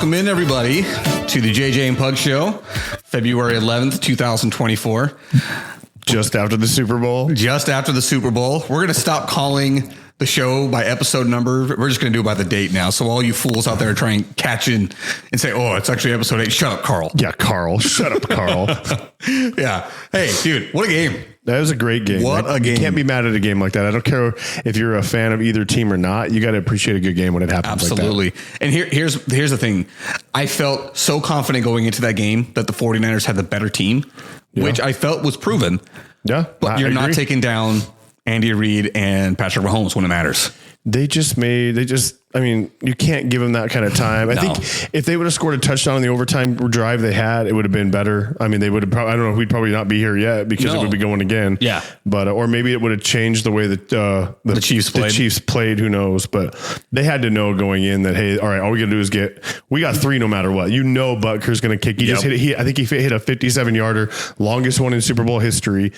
Welcome in, everybody, to the JJ and Pug Show, February 11th, 2024. Just after the Super Bowl. Just after the Super Bowl. We're going to stop calling the show by episode number. We're just going to do it by the date now. So all you fools out there try and catch in and say, oh, it's actually episode 8. Shut up, Carl. Yeah, Carl. Shut up, Carl. Yeah. Hey, dude, what a game. That was a great game. What a game. You can't be mad at a game like that. I don't care if you're a fan of either team or not. You got to appreciate a good game when it happens. Absolutely. Like that. And here's the thing. I felt so confident going into that game that the 49ers had the better team, which I felt was proven. Yeah. But you're not taking down Andy Reid and Patrick Mahomes when it matters. I mean, you can't give them that kind of time. I think if they would have scored a touchdown on the overtime drive they had, it would have been better. I mean, they would have probably, I don't know, we'd probably not be here yet because it would be going again. Yeah. But, or maybe it would have changed the way that the Chiefs played, who knows, but they had to know going in that, hey, all right, all we got to do is we got 3 no matter what. Butker's going to kick. Just hit it. I think he hit a 57-yarder, longest one in Super Bowl history.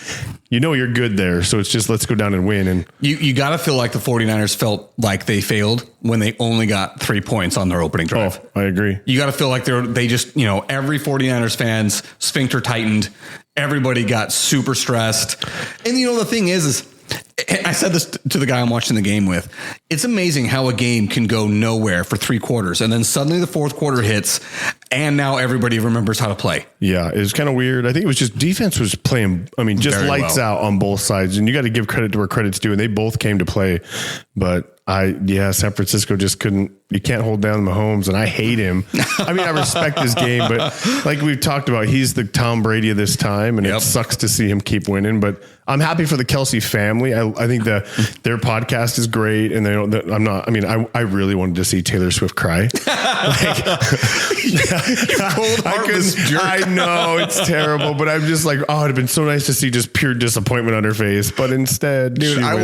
You're good there. So it's just, let's go down and win. And you got to feel like the 49ers felt like they failed when they only got 3 points on their opening drive. Oh, I agree. You got to feel like they just, every 49ers fans sphincter tightened. Everybody got super stressed. And the thing is I said this to the guy I'm watching the game with. It's amazing how a game can go nowhere for 3 quarters. And then suddenly the fourth quarter hits and now everybody remembers how to play. Yeah, it was kind of weird. I think it was just defense was playing, just very lights out on both sides. And you got to give credit to where credit's due. And they both came to play. But San Francisco just couldn't. You can't hold down Mahomes, and I hate him. I mean, I respect his game, but like we've talked about, he's the Tom Brady of this time, and it sucks to see him keep winning. But I'm happy for the Kelsey family. I think their podcast is great, and I really wanted to see Taylor Swift cry. I know it's terrible, but I'm just like, it'd have been so nice to see just pure disappointment on her face. But instead, dude, I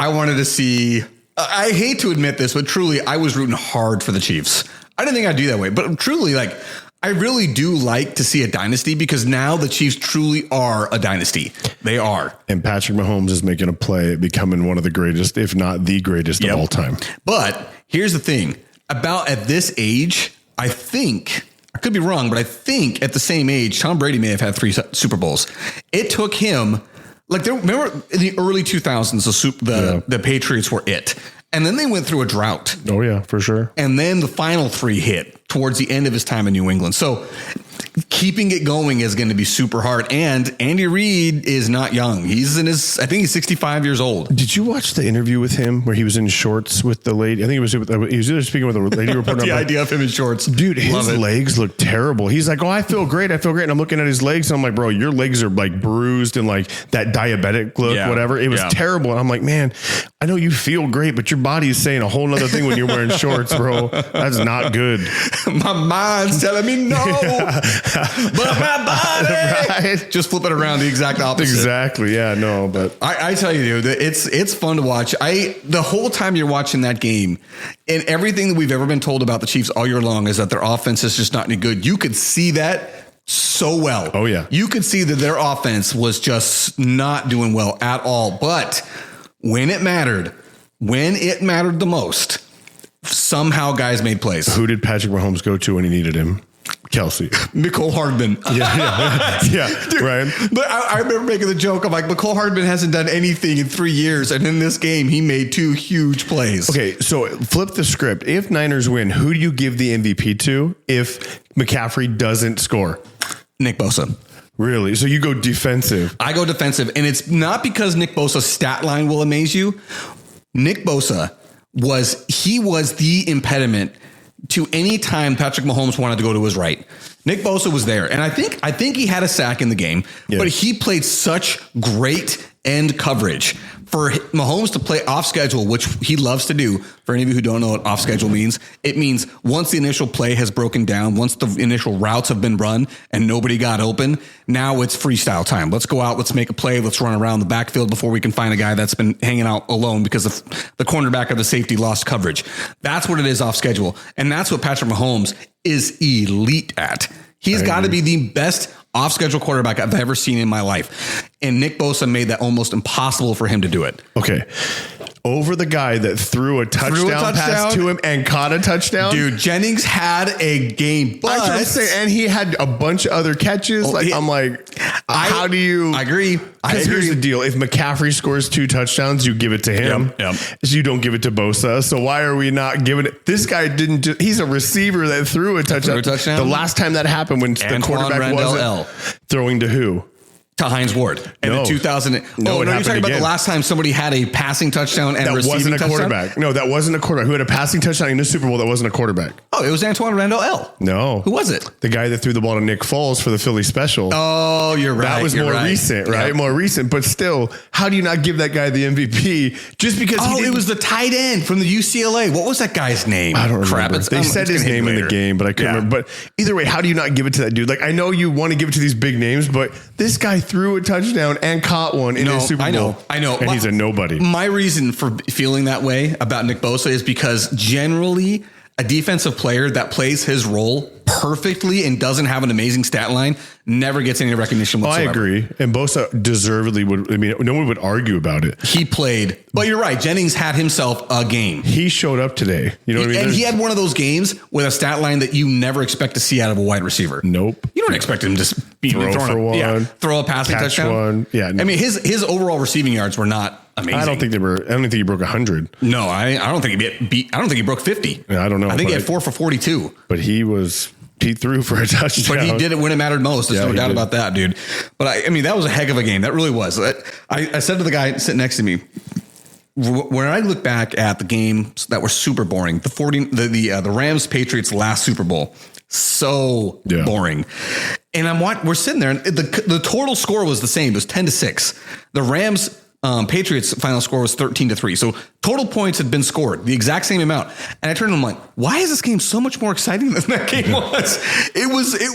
wanted to see. I hate to admit this, but truly, I was rooting hard for the Chiefs. I didn't think I'd do that way, but truly, I really do like to see a dynasty because now the Chiefs truly are a dynasty. They are. And Patrick Mahomes is making a play at becoming one of the greatest, if not the greatest of all time. But here's the thing at this age, I think, I could be wrong, but I think at the same age, Tom Brady may have had 3 Super Bowls. It took him. Remember in the early 2000s, the Patriots were it. And then they went through a drought. Oh, yeah, for sure. And then the final 3 hit towards the end of his time in New England. So keeping it going is going to be super hard. And Andy Reid is not young. He's I think he's 65 years old. Did you watch the interview with him where he was in shorts with the lady? I think he was either speaking with a lady reporter. The idea of him in shorts. Dude, his legs look terrible. He's like, I feel great. And I'm looking at his legs and I'm like, bro, your legs are like bruised and like that diabetic look, whatever. It was terrible. And I'm like, man, I know you feel great, but your body is saying a whole nother thing when you're wearing shorts, bro. That's not good. My mind's telling me no. Yeah. But my body, right? Just flip it around the exact opposite. Exactly. Yeah, no, but I tell you, dude, it's fun to watch. The whole time you're watching that game and everything that we've ever been told about the Chiefs all year long is that their offense is just not any good. You could see that so well. Oh yeah. You could see that their offense was just not doing well at all. But when it mattered the most, somehow guys made plays. Who did Patrick Mahomes go to when he needed him? Kelsey. Mecole Hardman. Yeah, dude, right. But I remember making the joke. I'm like, Mecole Hardman hasn't done anything in 3 years. And in this game, he made 2 huge plays. Okay, so flip the script. If Niners win, who do you give the MVP to if McCaffrey doesn't score? Nick Bosa. Really? So you go defensive. I go defensive. And it's not because Nick Bosa's stat line will amaze you. Nick Bosa was the impediment to any time Patrick Mahomes wanted to go to his right. Nick Bosa was there. And I think he had a sack in the game, but he played such great end coverage for Mahomes to play off schedule, which he loves to do. For any of you who don't know what off schedule means, it means once the initial play has broken down, once the initial routes have been run and nobody got open, now it's freestyle time. Let's go out. Let's make a play. Let's run around the backfield before we can find a guy that's been hanging out alone because the cornerback or the safety lost coverage. That's what it is off schedule. And that's what Patrick Mahomes is elite at. He's got to be the best off-schedule quarterback I've ever seen in my life. And Nick Bosa made that almost impossible for him to do it. Okay. over the guy that threw a touchdown pass to him and caught a touchdown. Dude, Jennings had a game, but and he had a bunch of other catches. I'm like, how do you? I agree. Because here's the deal: if McCaffrey scores 2 touchdowns, you give it to him. Yep. So you don't give it to Bosa. So why are we not giving it? This guy didn't. He's a receiver that threw a touchdown. The last time that happened, when the quarterback wasn't throwing to who? To Hines Ward. And in 2000. No, you're talking about the last time somebody had a passing touchdown and that receiving wasn't a quarterback. Touchdown? No, that wasn't a quarterback. Who had a passing touchdown in the Super Bowl that wasn't a quarterback? Oh, it was Antoine Randall L. No. Who was it? The guy that threw the ball to Nick Foles for the Philly special. Oh, you're right. That was more recent, right? Yep. More recent. But still, how do you not give that guy the MVP just because it was the tight end from the UCLA. What was that guy's name? I don't remember. They said his name in the game, but I can't remember. But either way, how do you not give it to that dude? Like, I know you want to give it to these big names, but this guy threw a touchdown and caught one in his Super Bowl. I know. And he's a nobody. My reason for feeling that way about Nick Bosa is because generally a defensive player that plays his role perfectly and doesn't have an amazing stat line never gets any recognition whatsoever. I agree. And Bosa deservedly would. I mean, no one would argue about it. He played, but you're right. Jennings had himself a game. He showed up today. You know what I mean? And he had one of those games with a stat line that you never expect to see out of a wide receiver. Nope. You don't expect him to just be throw for one, throw a passing touchdown. One. Yeah. No. I mean, his overall receiving yards were not amazing. I don't think he broke 100. No, I don't think he broke 50. Yeah, I don't know. I think he had 4 for 42. But he threw for a touchdown. But he did it when it mattered most. There's no doubt about that, dude. But I mean, that was a heck of a game. That really was. I said to the guy sitting next to me, when I look back at the games that were super boring, the Rams Patriots last Super Bowl, so boring. And we're sitting there, and the total score was the same. It was 10-6. The Rams Patriots final score was 13-3. So total points had been scored, the exact same amount. And I turned and I'm like, why is this game so much more exciting than that game was? It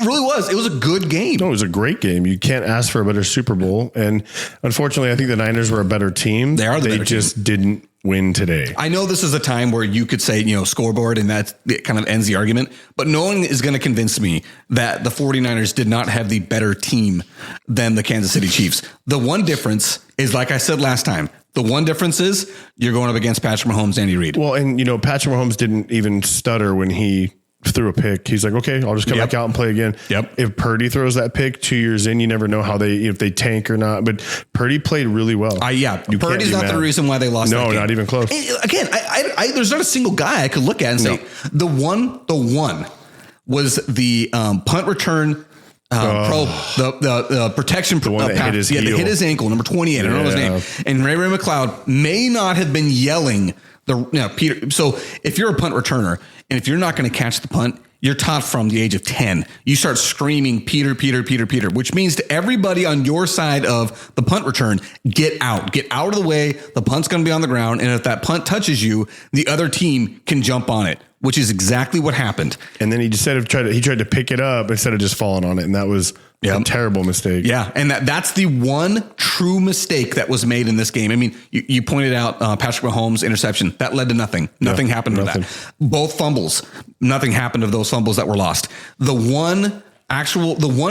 really was. It was a good game. No, it was a great game. You can't ask for a better Super Bowl. And unfortunately, I think the Niners were a better team. They just didn't win today. I know this is a time where you could say, scoreboard, and that kind of ends the argument, but no one is going to convince me that the 49ers did not have the better team than the Kansas City Chiefs. The one difference is, like I said last time, the one difference is you're going up against Patrick Mahomes, Andy Reid. Well, and Patrick Mahomes didn't even stutter when he threw a pick. He's like, okay, I'll just come back out and play again. Yep. If Purdy throws that pick 2 years in, you never know if they tank or not. But Purdy played really well. Purdy's not the reason why they lost. No, that game. Not even close. And again, there's not a single guy I could look at and say the one was the punt return. The protection, the one that hit his heel. They hit his ankle, number 28. I don't know his name. And Ray McLeod may not have been yelling Peter. So if you're a punt returner and if you're not going to catch the punt, you're taught from the age of 10. You start screaming, Peter, Peter, Peter, Peter, which means to everybody on your side of the punt return, get out of the way. The punt's going to be on the ground. And if that punt touches you, the other team can jump on it, which is exactly what happened. And then he tried to pick it up instead of just falling on it. And that was a terrible mistake. Yeah. And that's the one true mistake that was made in this game. I mean, you pointed out Patrick Mahomes' interception. That led to nothing. Nothing happened to that. Both fumbles. Nothing happened to those fumbles that were lost. The one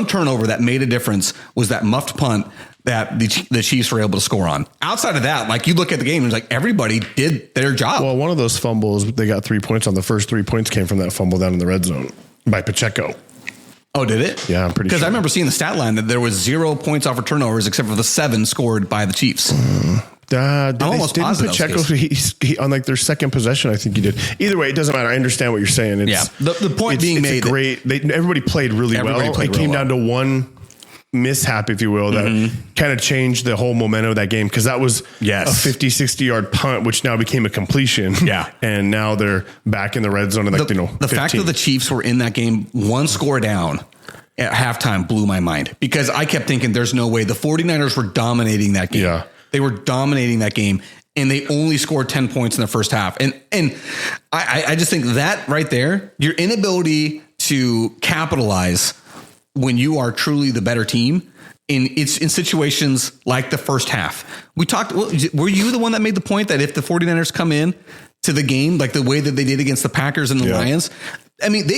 turnover that made a difference was that muffed punt that the Chiefs were able to score on. Outside of that, like, you look at the game and it's like everybody did their job. Well, one of those fumbles, they got 3 points on. The first 3 points came from that fumble down in the red zone by Pacheco. Oh, did it? Yeah, I'm pretty sure. Because I remember seeing the stat line that there was 0 points off of turnovers except for the 7 scored by the Chiefs. I'm almost positive. Pacheco, he on like their second possession, I think he did. Either way, it doesn't matter. I understand what you're saying. The point being made. Everybody played really well. It came down to one mishap, if you will, that kind of changed the whole momentum of that game, because that was a 50, 60 yard punt, which now became a completion. Yeah. And now they're back in the red zone. And the fact that the Chiefs were in that game, one score down at halftime, blew my mind, because I kept thinking there's no way. The 49ers were dominating that game. Yeah. They were dominating that game, and they only scored 10 points in the first half. And I just think that right there, your inability to capitalize when you are truly the better team in situations like the first half. We talked, were you the one that made the point that if the 49ers come in to the game like the way that they did against the Packers and the Lions, I mean,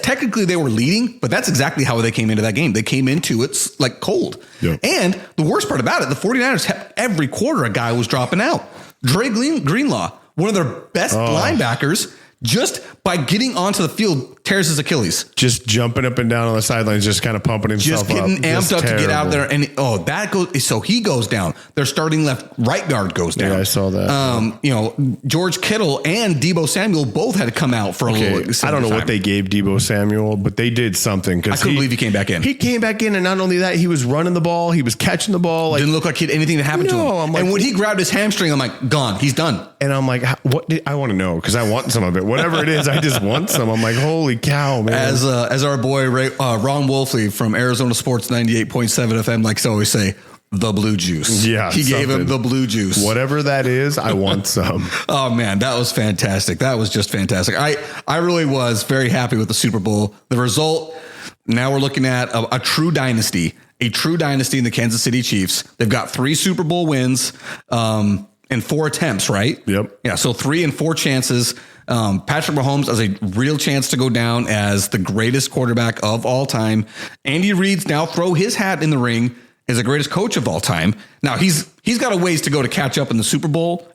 technically they were leading, but that's exactly how they came into that game. They came into it like cold. Yep. And the worst part about it, the 49ers, every quarter a guy was dropping out. Dre Greenlaw, one of their best linebackers, just by getting onto the field, tears his Achilles. Just jumping up and down on the sidelines, just kind of pumping himself up. Just getting amped up to get out there. And that goes, so he goes down. Their starting right guard goes down. Yeah, I saw that. George Kittle and Deebo Samuel both had to come out for a little. I don't know what they gave Deebo Samuel, but they did something. I couldn't believe he came back in. He came back in, and not only that, he was running the ball. He was catching the ball. Didn't look like he had anything that happened to him. I'm like, and when he grabbed his hamstring, I'm like, gone. He's done. And I'm like, I want to know, because I want some of it. Whatever it is, I just want some. I'm like, holy cow, man. As our boy Ron Wolfley from Arizona Sports 98.7 FM likes to always say, the blue juice. Yeah. He gave him the blue juice. Whatever that is, I want some. Oh, man, that was fantastic. That was just fantastic. I really was very happy with the Super Bowl. The result, now we're looking at a true dynasty. A true dynasty in the Kansas City Chiefs. They've got 3 Super Bowl wins and 4 attempts, right? Yep. Yeah, so 3 and 4 chances. Patrick Mahomes has a real chance to go down as the greatest quarterback of all time. Andy Reid's now throw his hat in the ring as the greatest coach of all time. Now he's got a ways to go to catch up in the Super Bowl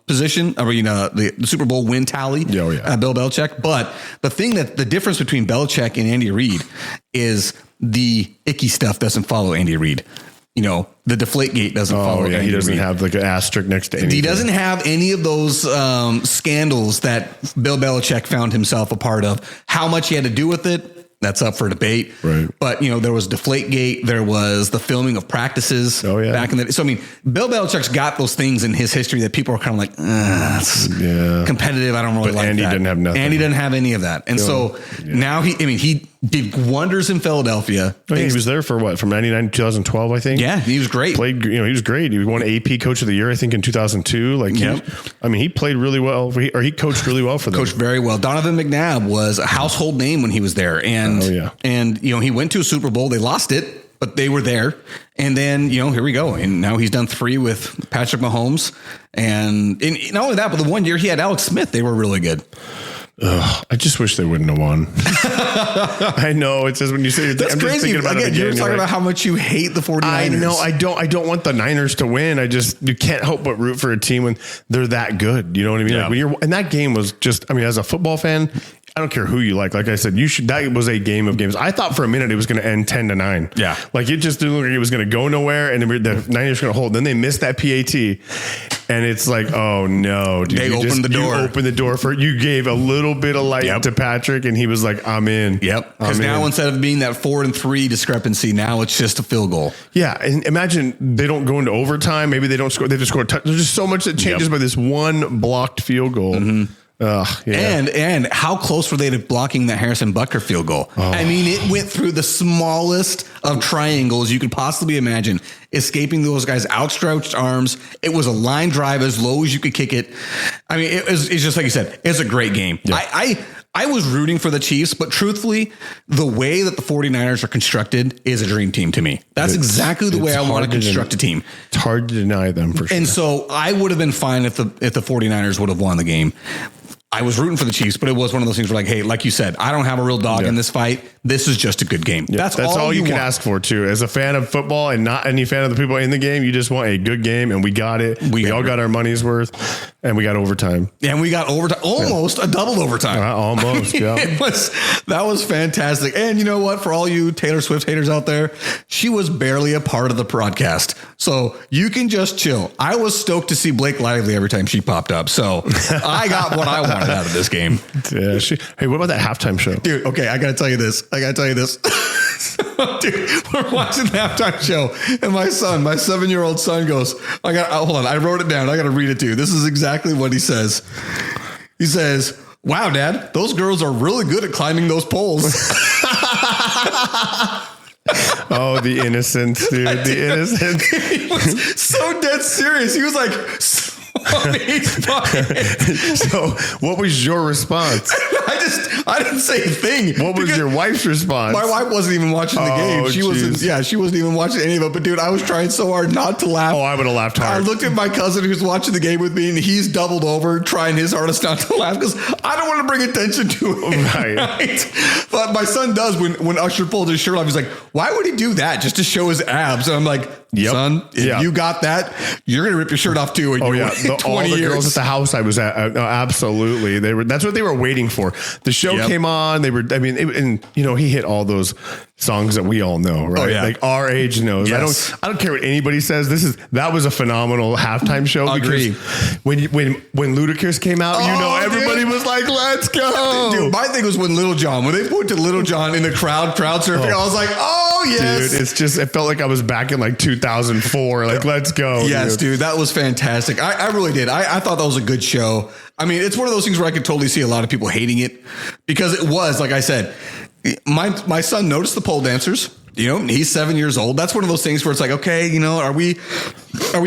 position. I mean, the Super Bowl win tally. Oh, yeah. Bill Belichick. But the difference between Belichick and Andy Reid is the icky stuff doesn't follow Andy Reid. The Deflategate doesn't follow. Yeah, he doesn't have like an asterisk next to anything. He doesn't have any of those scandals that Bill Belichick found himself a part of. How much he had to do with it, that's up for debate. Right. But, there was Deflategate. There was the filming of practices back in the day. So, I mean, Bill Belichick's got those things in his history that people are kind of like, that's competitive. I don't really like Andy that. didn't have nothing. Andy didn't have any of that. And now he did wonders in Philadelphia. He was there for what? From 99 to 2012, I think. Yeah, he was great. He was great. He won AP Coach of the Year, I think, in 2002. He played really well. He coached really well for them. Coached very well. Donovan McNabb was a household name when he was there. And, he went to a Super Bowl. They lost it, but they were there. And then, here we go. And now he's done 3 with Patrick Mahomes. And not only that, but the one year he had Alex Smith, they were really good. I just wish they wouldn't have won. I know, it's just when you say that's I'm crazy. Just about You're talking about how much you hate the 49ers. I know. I don't want the Niners to win. You can't help but root for a team when they're that good. You know what I mean? Yeah. Like and that game was just, as a football fan, I don't care who you like. Like I said, that was a game of games. I thought for a minute it was going to end 10-9. Yeah. Like it just didn't look like it was going to go nowhere and the Niners were going to hold. Then they missed that PAT. And it's like, oh no, dude. They opened the door. You opened the door you gave a little bit of light to Patrick and he was like, I'm in. Yep. Because now instead of being that 4-3 discrepancy, now it's just a field goal. Yeah. And imagine they don't go into overtime. Maybe they don't score. They just score a touch. There's just so much that changes by this one blocked field goal. Mm-hmm. And how close were they to blocking that Harrison Butker field goal? I mean, it went through the smallest of triangles you could possibly imagine, escaping those guys' outstretched arms. It was a line drive as low as you could kick it. I mean, it's just like you said, it's a great game. Yeah. I was rooting for the Chiefs, but truthfully, the way that the 49ers are constructed is a dream team to me. That's exactly the way I want to construct a team. It's hard to deny them for sure. And so I would have been fine if the 49ers would have won the game. I was rooting for the Chiefs, but it was one of those things where, like, hey, like you said, I don't have a real dog in this fight. This is just a good game. Yeah, that's all you can ask for, too. As a fan of football and not any fan of the people in the game, you just want a good game, and we got it. We all got our money's worth, and we got overtime. And we got overtime, almost a double overtime. Almost, yeah. That was fantastic. And you know what? For all you Taylor Swift haters out there, she was barely a part of the broadcast. So you can just chill. I was stoked to see Blake Lively every time she popped up. So I got what I wanted out of this game. Yeah. Hey, what about that halftime show? Dude, okay, I got to tell you this. Dude, we're watching the halftime show, and my 7-year-old son goes, hold on, I wrote it down. I got to read it to you. This is exactly what he says. He says, wow, Dad, those girls are really good at climbing those poles. Oh, the innocence, dude. The innocence. He was so dead serious. He was like, so what was your response? I didn't say a thing. What was your wife's response? My wife wasn't even watching the game. She wasn't even watching any of it. But dude, I was trying so hard not to laugh. Oh, I would have laughed hard. I looked at my cousin who's watching the game with me, and he's doubled over trying his hardest not to laugh because I don't want to bring attention to it. Right. But my son does when Usher pulled his shirt off. He's like, why would he do that just to show his abs? And I'm like, son, if you got that, you're gonna rip your shirt off too. All the girls at the house I was at, absolutely, that's what they were waiting for. The show came on. And he hit all those songs that we all know, right? Like our age knows. Yes. I don't care what anybody says. That was a phenomenal halftime show. Agree. Because when Ludacris came out, everybody was like, let's go. Dude, my thing was when they put to Little John in the crowd surfing, I was like, oh yes. Dude, it felt like I was back in like 2004. Like, let's go. Yes, dude, that was fantastic. I really did. I thought that was a good show. I mean, it's one of those things where I could totally see a lot of people hating it because it was, like I said, my son noticed the pole dancers. He's 7 years old. That's one of those things where it's like, okay, are we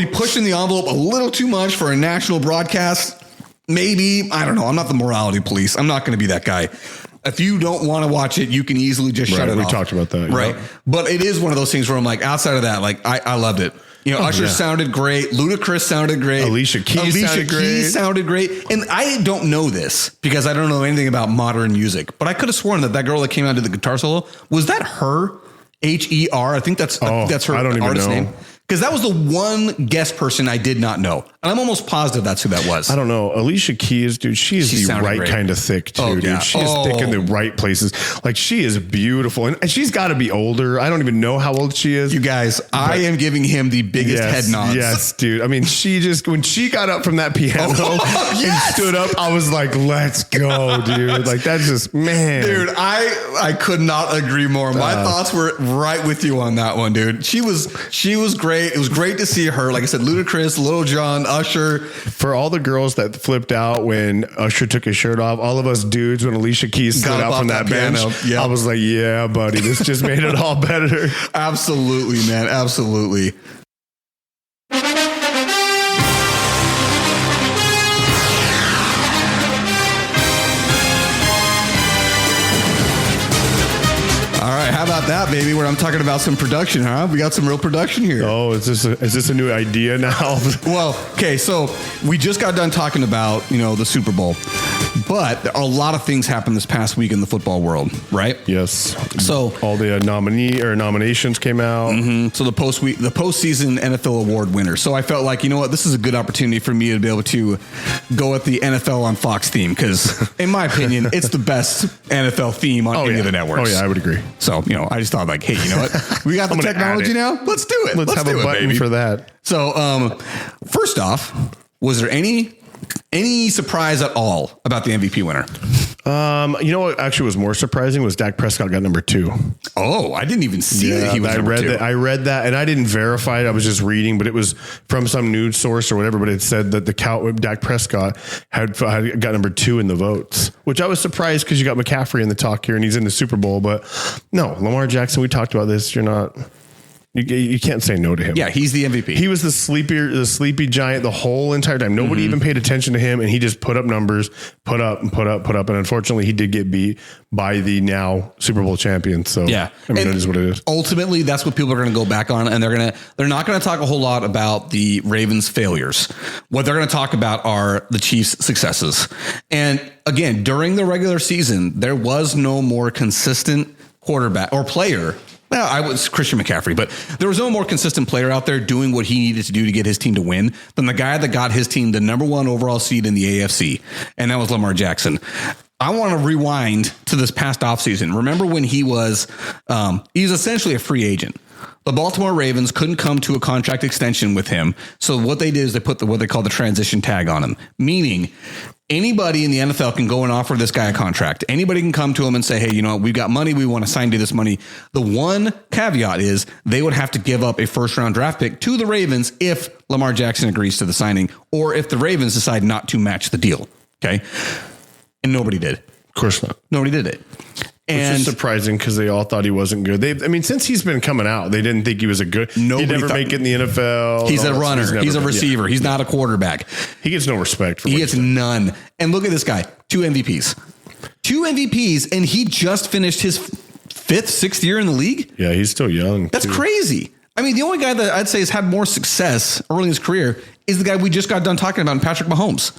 pushing the envelope a little too much for a national broadcast? Maybe. I don't know. I'm not the morality police. I'm not going to be that guy. If you don't want to watch it, you can easily just shut it off. We talked about that. Right. Yeah. But it is one of those things where I'm like, outside of that, like I loved it. Usher sounded great. Ludacris sounded great. Alicia Keys sounded great. And I don't know this because I don't know anything about modern music, but I could have sworn that girl that came out to the guitar solo, was that her? H-E-R? I think that's her artist name. Because that was the one guest person I did not know. And I'm almost positive that's who that was. I don't know. Alicia Keys, dude, she is the right kind of thick, too, dude. She is thick in the right places. Like, she is beautiful. And she's got to be older. I don't even know how old she is. You guys, I am giving him the biggest head nods. Yes, dude. I mean, when she got up from that piano and stood up, I was like, let's go, dude. Like, that's just, man. Dude, I could not agree more. My thoughts were right with you on that one, dude. She was great. It was great to see her. Like I said, Ludacris, Lil Jon, Usher. For all the girls that flipped out when Usher took his shirt off, all of us dudes, when Alicia Keys stood out from that bench, I was like, yeah, buddy, this just made it all better. Absolutely, man. Absolutely. How about that, baby? Where I'm talking about some production, huh? We got some real production here. Oh, is this a new idea now? Well, okay, so we just got done talking about, the Super Bowl, but a lot of things happened this past week in the football world, right? Yes. So all the nominations came out. Mm-hmm. So the postseason NFL award winners. So I felt like, this is a good opportunity for me to be able to go at the NFL on Fox theme because, in my opinion, it's the best NFL theme on any of the networks. Oh yeah, I would agree. So I just thought like, hey, you know what? We got the technology now. Let's do it. Let's have a button for that. So, first off, was there any surprise at all about the MVP winner? What actually was more surprising was Dak Prescott got number 2. Oh, I didn't even see that he was number 2. I read that and I didn't verify it. I was just reading, but it was from some news source or whatever. But it said that Dak Prescott had got number 2 in the votes, which I was surprised because you got McCaffrey in the talk here and he's in the Super Bowl. But no, Lamar Jackson, we talked about this. You can't say no to him. Yeah, he's the MVP. He was the sleepy giant the whole entire time. Nobody even paid attention to him, and he just put up numbers, put up. And unfortunately, he did get beat by the now Super Bowl champion. So yeah, it is what it is. Ultimately, that's what people are going to go back on, and they're not going to talk a whole lot about the Ravens' failures. What they're going to talk about are the Chiefs' successes. And again, during the regular season, there was no more consistent quarterback or player. Well, I was Christian McCaffrey, but there was no more consistent player out there doing what he needed to do to get his team to win than the guy that got his team the number 1 overall seed in the AFC. And that was Lamar Jackson. I want to rewind to this past offseason. Remember when he was essentially a free agent. The Baltimore Ravens couldn't come to a contract extension with him. So what they did is they put what they call the transition tag on him, meaning anybody in the NFL can go and offer this guy a contract. Anybody can come to him and say, hey, we've got money. We want to sign to this money. The one caveat is they would have to give up a first-round draft pick to the Ravens if Lamar Jackson agrees to the signing or if the Ravens decide not to match the deal. Okay. And nobody did. Of course not. Nobody did it. And which is surprising because they all thought he wasn't good. Since he's been coming out, they didn't think he was a good. He'd never make it in the NFL. He's a runner. He's a receiver. He's not a quarterback. He gets no respect. He gets none. And look at this guy. 2 MVPs. 2 MVPs, and he just finished his 5th, 6th year in the league. Yeah, he's still young. That's crazy. I mean, the only guy that I'd say has had more success early in his career is the guy we just got done talking about, Patrick Mahomes.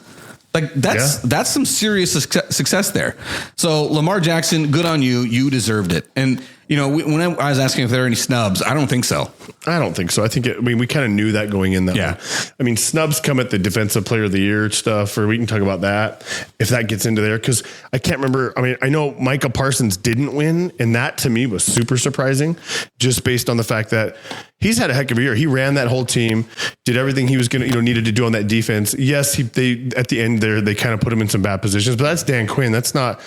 Like that's some serious success there. So Lamar Jackson, good on you. You deserved it. And when I was asking if there are any snubs, I don't think so. I don't think so. I think we kind of knew that going in. Way. I mean, snubs come at the defensive player of the year stuff, or we can talk about that if that gets into there. Because I can't remember. I mean, I know Micah Parsons didn't win, and that to me was super surprising, just based on the fact that he's had a heck of a year. He ran that whole team, did everything he was going to, needed to do on that defense. Yes, they at the end there they kind of put him in some bad positions, but that's Dan Quinn. That's not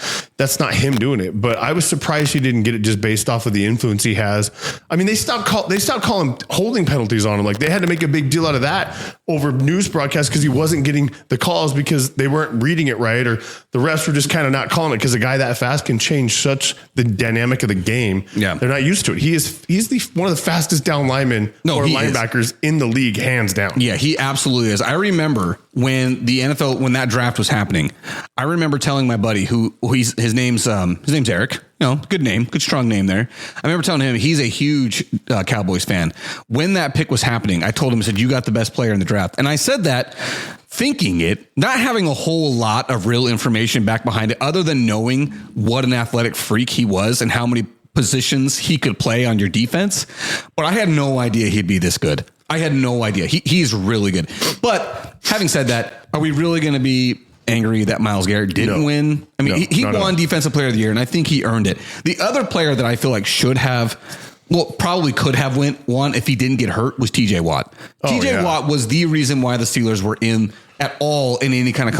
him doing it. But I was surprised he didn't get it just based off of the influence he has. I mean, they stopped calling holding penalties on him. Like they had to make a big deal out of that over news broadcasts because he wasn't getting the calls because they weren't reading it right, or the refs were just kind of not calling it because a guy that fast can change such the dynamic of the game. Yeah, they're not used to it. He's one of the fastest down linemen or linebackers in the league, hands down. Yeah, he absolutely is. I remember when when that draft was happening, I remember telling my buddy his name's Eric. Good name, good strong name there. I remember telling him he's a huge Cowboys fan. When that pick was happening, I told him, I said, you got the best player in the draft. And I said that thinking it, not having a whole lot of real information back behind it, other than knowing what an athletic freak he was and how many positions he could play on your defense. But I had no idea he'd be this good. I had no idea. He's really good. But having said that, are we really going to be angry that Myles Garrett didn't win? I mean, he won Defensive Player of the Year, and I think he earned it. The other player that I feel like probably could have won if he didn't get hurt was TJ Watt. TJ Watt was the reason why the Steelers were in at all in any kind of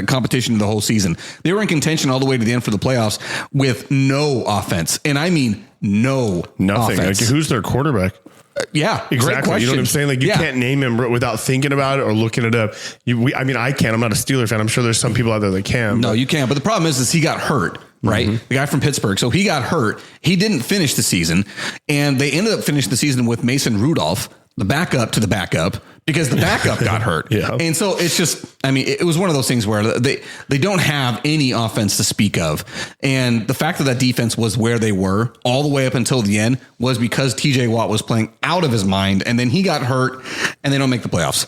competition the whole season. They were in contention all the way to the end for the playoffs with no offense, and I mean nothing. Like, who's their quarterback? Yeah, exactly. Great question. You know what I'm saying? Like you can't name him without thinking about it or looking it up. I can't. I'm not a Steeler fan. I'm sure there's some people out there that can. No, you can't. But the problem is he got hurt. Right. Mm-hmm. The guy from Pittsburgh. So he got hurt. He didn't finish the season, and they ended up finishing the season with Mason Rudolph, the backup to the backup, because the backup got hurt. Yeah. And so it's just, I mean, it was one of those things where they don't have any offense to speak of. And the fact that defense was where they were all the way up until the end was because TJ Watt was playing out of his mind, and then he got hurt and they don't make the playoffs.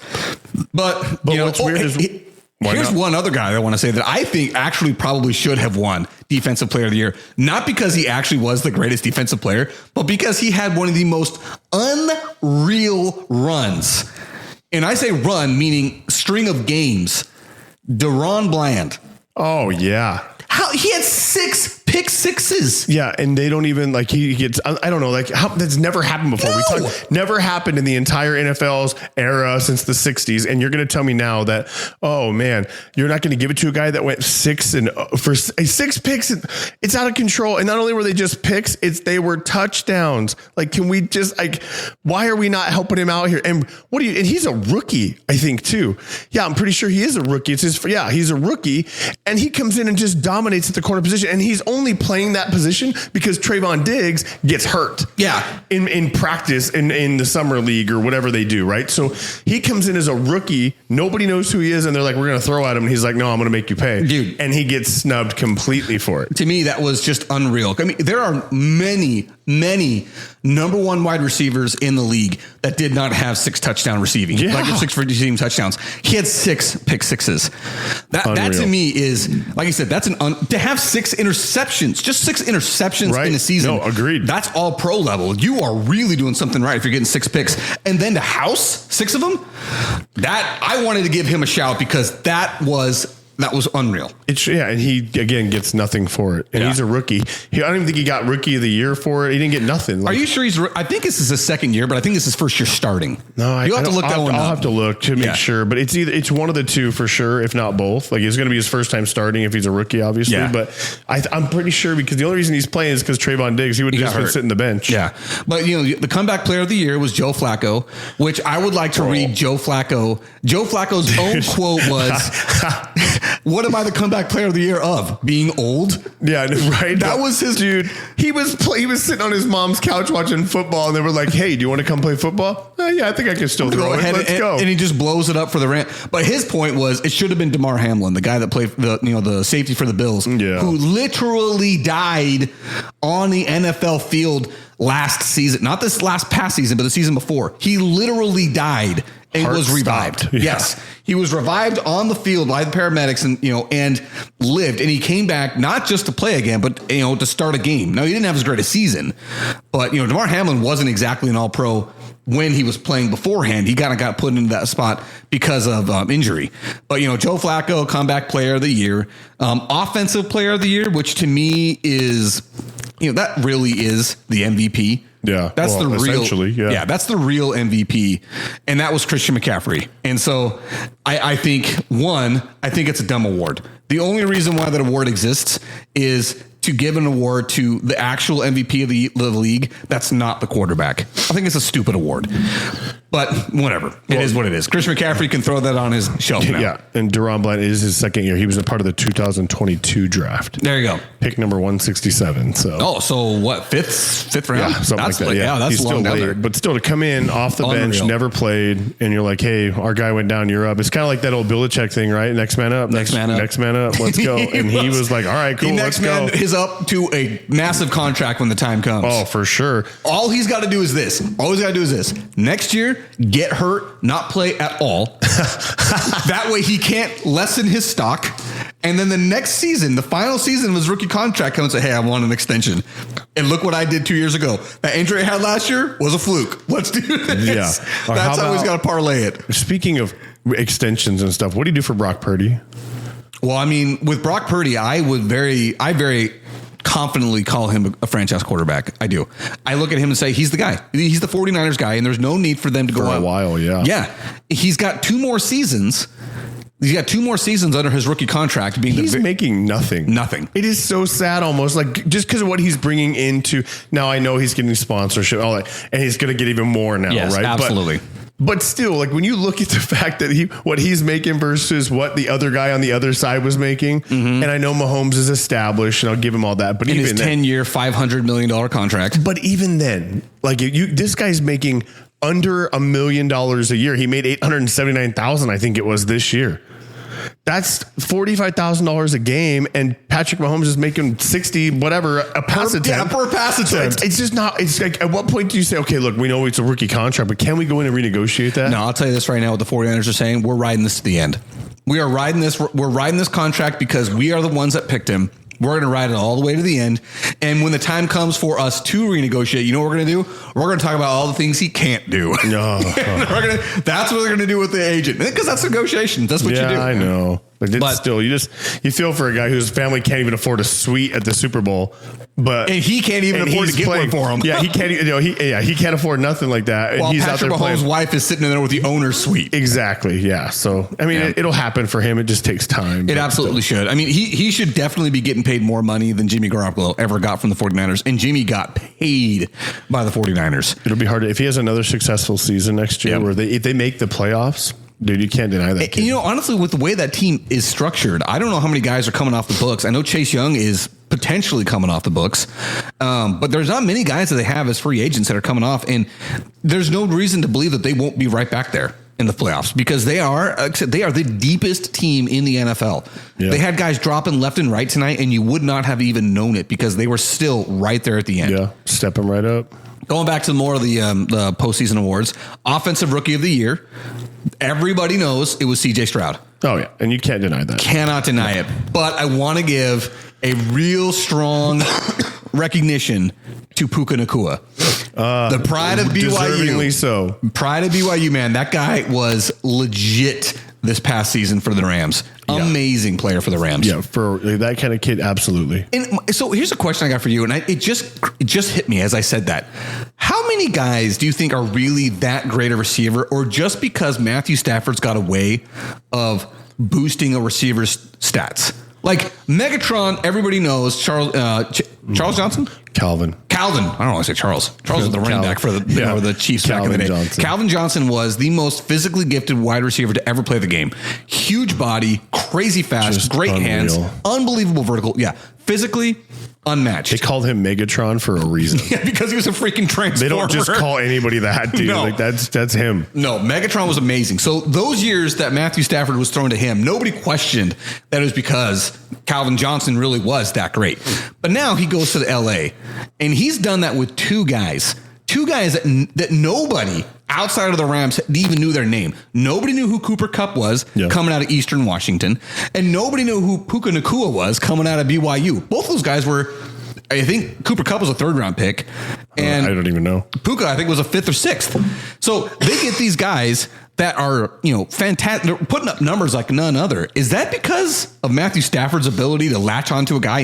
But what's weird is here's one other guy I want to say that I think actually probably should have won Defensive Player of the Year. Not because he actually was the greatest defensive player, but because he had one of the most unreal runs. And I say run, meaning string of games. Deron Bland. Oh, yeah. How he had 6 pick sixes. Yeah, and they don't even he gets. I don't know, that's never happened before. No. Never happened in the entire NFL's era since the 60s. And you're going to tell me now that, oh man, you're not going to give it to a guy that went 6 picks. It's out of control. And not only were they just picks, they were touchdowns. Like, can we just why are we not helping him out here? And and he's a rookie, I think too. Yeah, I'm pretty sure he is a rookie. He's a rookie, and he comes in and just dominates at the corner position, and he's only playing that position because Trayvon Diggs gets hurt. Yeah. In practice in the summer league or whatever they do, right? So he comes in as a rookie, nobody knows who he is, and they're like, we're going to throw at him, and he's like, no, I'm going to make you pay. Dude. And he gets snubbed completely for it. To me, that was just unreal. I mean, there are many number one wide receivers in the league that did not have 6 touchdown receiving, 6 receiving touchdowns. He had 6 pick sixes. That to me is, like I said, that's to have 6 interceptions, just 6 interceptions in a season. No, agreed. That's all pro level. You are really doing something right if you're getting 6 picks, and then to house 6 of them. That I wanted to give him a shout because that was unreal. And he again gets nothing for it. And he's a rookie. I don't even think he got Rookie of the Year for it. He didn't get nothing. Are you sure I think this is his second year, but I think this is his first year starting. No, you'll have to look that one up. I'll have to look to make sure, but it's one of the two for sure, if not both. Like, it's going to be his first time starting if he's a rookie, obviously. Yeah. But I'm pretty sure because the only reason he's playing is because Trayvon Diggs. He would have just been sitting the bench. Yeah, but the comeback player of the year was Joe Flacco, which I would like to read Joe Flacco. Joe Flacco's own quote was. what am I the comeback player of the year of? Being old? Yeah, right. That was his dude. He was sitting on his mom's couch watching football, and they were like, "Hey, do you want to come play football?" Yeah, I think I can still throw it. Let's go. And he just blows it up for the Rams. But his point was, it should have been Damar Hamlin, the guy that played the safety for the Bills, who literally died on the NFL field last season. Not this past season, but the season before. He literally died and was revived. Yeah. Yes. He was revived on the field by the paramedics and lived. And he came back not just to play again, but to start a game. Now, he didn't have as great a season, but Damar Hamlin wasn't exactly an all-pro when he was playing beforehand. He kind of got put into that spot because of injury. But Joe Flacco, comeback player of the year, offensive player of the year, which to me is that really is the MVP. Yeah, that's the real. Yeah, that's the real MVP, and that was Christian McCaffrey. And so I think it's a dumb award. The only reason why that award exists is to give an award to the actual MVP of the league. That's not the quarterback. I think it's a stupid award, but whatever. It is what it is. Christian McCaffrey can throw that on his shelf now. Yeah, and Deron Bland is his second year. He was a part of the 2022 draft. There you go. Pick number 167. So what? Fifth round? Yeah, something like that. Yeah, that's he's long still down late, there. but still to come in off the bench, never played, and you're like, hey, our guy went down, you're up. It's kind of like that old Belichick thing, right? Next man up. Next man up. Let's go. And he was like, all right, cool. Let's go. Next man is up to a massive contract when the time comes. Oh, for sure. All he's got to do is this. Next year, get hurt, not play at all. That way he can't lessen his stock. And then the next season, the final season of his rookie contract, comes and say, hey, I want an extension. And look what I did 2 years ago. That injury I had last year was a fluke. Let's do this. Yeah. That's how he's got to parlay it. Speaking of extensions and stuff, what do you do for Brock Purdy? Well, I mean, with Brock Purdy, I very confidently call him a franchise quarterback. I do. I look at him and say, he's the guy. He's the 49ers guy, and there's no need for them to go for a while. Yeah. Yeah. He's got 2 more seasons. He's got 2 more seasons under his rookie contract. He's making nothing. Nothing. It is so sad almost, like just because of what he's bringing into. Now I know he's getting sponsorship, all that, and he's going to get even more now, yes, right? Absolutely. But still, like when you look at the fact that what he's making versus what the other guy on the other side was making, and I know Mahomes is established, and I'll give him all that. But in even his 10-year, $500 million contract. But even then, like this guy's making under $1 million a year. He made $879,000, I think it was this year. That's $45,000 a game, and Patrick Mahomes is making 60 whatever a pass attempt. Per pass attempt. It's just not. It's like, at what point do you say, okay, look, we know it's a rookie contract, but can we go in and renegotiate that? No, I'll tell you this right now. What the 49ers are saying, we're riding this to the end. We are riding this. We're riding this contract because we are the ones that picked him. We're going to ride it all the way to the end. And when the time comes for us to renegotiate, you know what we're going to do? We're going to talk about all the things he can't do. No. That's what they're going to do with the agent. Because that's negotiations. That's what you do. Yeah, I know. But still, you feel for a guy whose family can't even afford a suite at the Super Bowl, and he can't even afford to get one for him. Yeah, he can't. He can't afford nothing like that. While he's Patrick out there Mahomes' wife is sitting in there with the owner's suite. Exactly. Yeah. So I mean, it'll happen for him. It just takes time. It absolutely should. I mean, he should definitely be getting paid more money than Jimmy Garoppolo ever got from the 49ers, and Jimmy got paid by the 49ers. It'll be hard if he has another successful season next year, where if they make the playoffs. Dude, you can't deny that. Kid. Honestly, with the way that team is structured, I don't know how many guys are coming off the books. I know Chase Young is potentially coming off the books, but there's not many guys that they have as free agents that are coming off, and there's no reason to believe that they won't be right back there in the playoffs because they are the deepest team in the NFL. Yeah. They had guys dropping left and right tonight, and you would not have even known it because they were still right there at the end. Yeah, stepping right up. Going back to more of the postseason awards, Offensive Rookie of the Year. Everybody knows it was CJ Stroud. Oh, yeah. And you can't deny that. Cannot deny it. But I want to give a real strong recognition to Puka Nacua. The pride of BYU. Deservingly so. Pride of BYU, man. That guy was legit this past season for the Rams. Amazing player for the Rams. Yeah, for that kind of kid, absolutely. And so here's a question I got for you, and it just hit me as I said that. How many guys do you think are really that great a receiver, or just because Matthew Stafford's got a way of boosting a receiver's stats? Like Megatron, everybody knows Charles Johnson? Calvin. I don't know why I say Charles. Charles was the running back for the Chiefs back in the day. Johnson. Calvin Johnson was the most physically gifted wide receiver to ever play the game. Huge body, crazy fast, Just great unreal. hands, unbelievable vertical. Yeah, physically unmatched. They called him Megatron for a reason. Yeah, because he was a freaking transformer. They don't just call anybody that, dude. No. Like that's him. No, Megatron was amazing. So those years that Matthew Stafford was thrown to him, nobody questioned that it was because Calvin Johnson really was that great. But now he goes to the LA, and he's done that with two guys that nobody outside of the Rams even knew their name. Nobody knew who Cooper Kupp was coming out of Eastern Washington, and nobody knew who Puka Nacua was coming out of BYU. Both those guys were, I think Cooper Kupp was a 3rd round pick, and I don't even know. Puka, I think, was a 5th or 6th. So they get these guys that are, fantastic. They're putting up numbers like none other. Is that because of Matthew Stafford's ability to latch onto a guy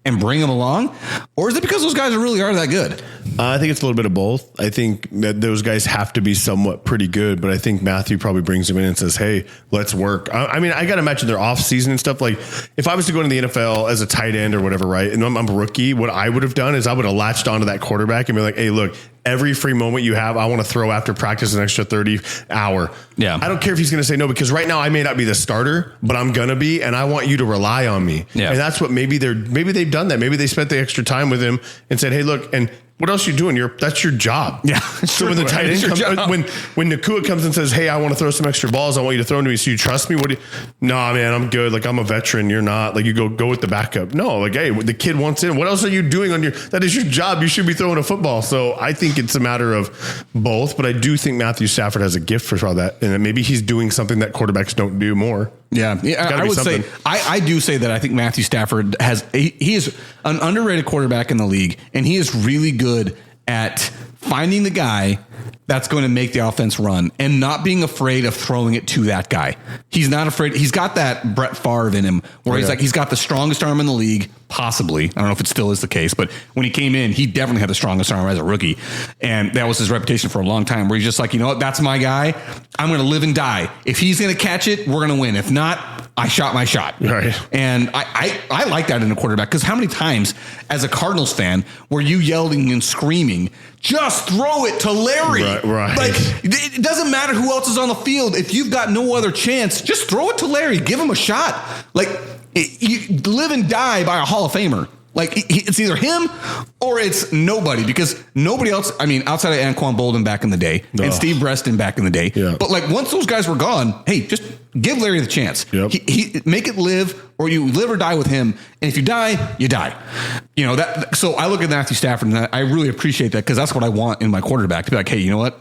and bring him along? Or is it because those guys really are that good? I think it's a little bit of both. I think that those guys have to be somewhat pretty good, but I think Matthew probably brings them in and says, hey, let's work. I mean, I got to imagine their off season and stuff. Like if I was to go into the NFL as a tight end or whatever, right? And I'm a rookie, what I would have done is I would have latched onto that quarterback and be like, hey, look, every free moment you have, I want to throw after practice an extra 30 hour. Yeah. I don't care if he's going to say no, because right now I may not be the starter, but I'm going to be, and I want you to rely on me. Yeah. And that's what maybe they've done that. Maybe they spent the extra time with him and said, hey, look, and what else are you doing? That's your job. Yeah. So when the tight end comes, when Nacua comes and says, hey, I want to throw some extra balls, I want you to throw them to me. So you trust me? Nah, man, I'm good. Like I'm a veteran. You're not. Like you go with the backup. No, like, hey, the kid wants in. What else are you doing that is your job. You should be throwing a football. So I think it's a matter of both, but I do think Matthew Stafford has a gift for all that. And maybe he's doing something that quarterbacks don't do more. Yeah, I would say I do say that I think Matthew Stafford he is an underrated quarterback in the league, and he is really good at finding the guy that's going to make the offense run and not being afraid of throwing it to that guy. He's not afraid. He's got that Brett Favre in him where he's got the strongest arm in the league, possibly. I don't know if it still is the case, but when he came in, he definitely had the strongest arm as a rookie. And that was his reputation for a long time, where he's just like, you know what, that's my guy. I'm going to live and die. If he's going to catch it, we're going to win. If not, I shot my shot. Right. And I like that in a quarterback, because how many times as a Cardinals fan were you yelling and screaming, just throw it to Larry? Right. Like, it doesn't matter who else is on the field. If you've got no other chance, just throw it to Larry. Give him a shot. Like, you live and die by a Hall of Famer. Like, it's either him or it's nobody, because nobody else, I mean, outside of Anquan Bolden back in the day and Steve Breston back in the day. Yeah. But like, once those guys were gone, hey, just give Larry the chance. Yep. He make it live, or you live or die with him. And if you die, you die. You know that. So I look at Matthew Stafford, and I really appreciate that, because that's what I want in my quarterback, to be like, hey, you know what?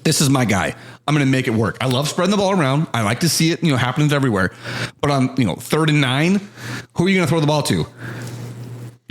This is my guy. I'm going to make it work. I love spreading the ball around. I like to see it, happening everywhere. But on, 3rd and 9, who are you going to throw the ball to?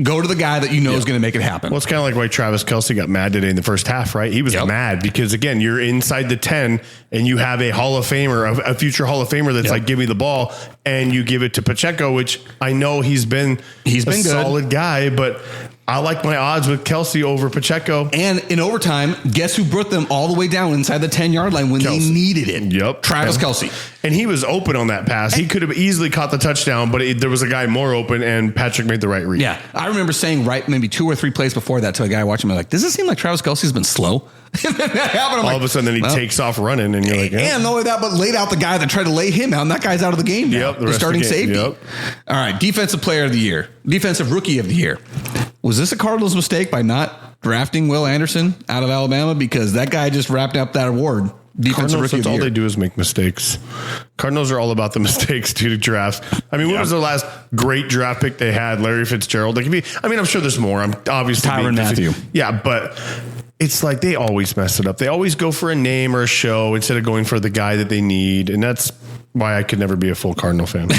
Go to the guy that you know is going to make it happen. Well, it's kind of like why Travis Kelce got mad today in the first half, right? He was mad because, again, you're inside the 10 and you have a Hall of Famer, a future Hall of Famer that's like, give me the ball, and you give it to Pacheco, which I know he's been a solid guy, but I like my odds with Kelce over Pacheco. And in overtime, guess who brought them all the way down inside the 10-yard line when they needed it? Yep. Travis Kelce. And he was open on that pass. He could have easily caught the touchdown, but there was a guy more open, and Patrick made the right read. Yeah. I remember saying maybe 2 or 3 plays before that to a guy watching me, like, does it seem like Travis Kelce's been slow? And then that happened. All of a sudden, he takes off running, and you're like, and not only that, but laid out the guy that tried to lay him out, and that guy's out of the game now. Yep, the starting safety. Yep. All right, defensive player of the year, defensive rookie of the year. Was this a Cardinals mistake by not drafting Will Anderson out of Alabama? Because that guy just wrapped up that award. Defensive rookie of the year. All they do is make mistakes. Cardinals are all about the mistakes due to drafts. I mean, what was the last great draft pick they had? Larry Fitzgerald. I'm sure there's more. I'm obviously Tyrann Mathieu. Yeah, but it's like they always mess it up. They always go for a name or a show instead of going for the guy that they need, and that's why I could never be a full Cardinal fan.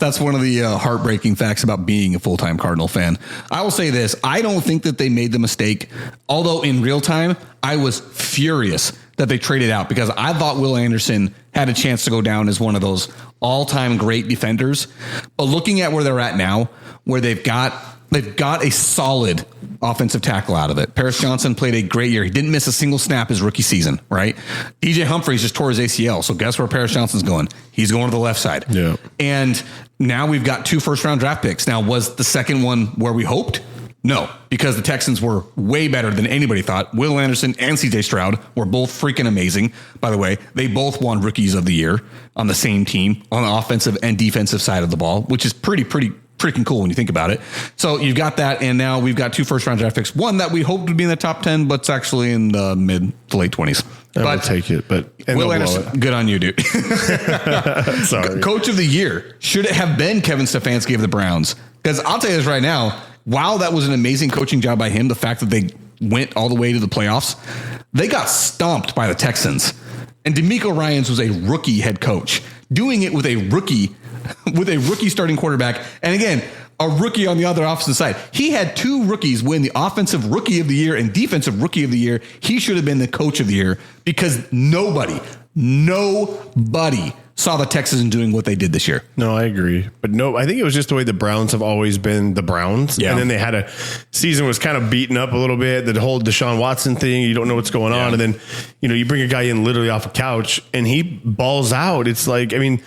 That's one of the heartbreaking facts about being a full-time Cardinal fan. I will say this. I don't think that they made the mistake, although in real time, I was furious that they traded out, because I thought Will Anderson had a chance to go down as one of those all-time great defenders. But looking at where they're at now, where they've got a solid offensive tackle out of it. Paris Johnson played a great year. He didn't miss a single snap his rookie season, right? DJ Humphries just tore his ACL. So guess where Paris Johnson's going? He's going to the left side. Yeah. And now we've got 2 first-round draft picks. Now, was the second one where we hoped? No, because the Texans were way better than anybody thought. Will Anderson and CJ Stroud were both freaking amazing. By the way, they both won Rookies of the Year on the same team on the offensive and defensive side of the ball, which is pretty freaking cool when you think about it. So you've got that, and now we've got 2 first-round draft picks. One that we hoped would be in the top 10, but it's actually in the mid to late 20s. I'll take it, but Will Anderson, good on you, dude. Sorry. Coach of the Year, should it have been Kevin Stefanski of the Browns? Because I'll tell you this right now, wow, that was an amazing coaching job by him. The fact that they went all the way to the playoffs, they got stomped by the Texans. And DeMeco Ryans was a rookie head coach, doing it with a rookie starting quarterback. And again, a rookie on the other opposite side. He had 2 rookies win the offensive rookie of the year and defensive rookie of the year. He should have been the coach of the year, because nobody saw the Texans doing what they did this year. No, I agree. But no, I think it was just the way the Browns have always been the Browns. Yeah. And then they had a season was kind of beaten up a little bit. The whole Deshaun Watson thing, you don't know what's going on. And then, you bring a guy in literally off a couch and he balls out. It's like, I mean,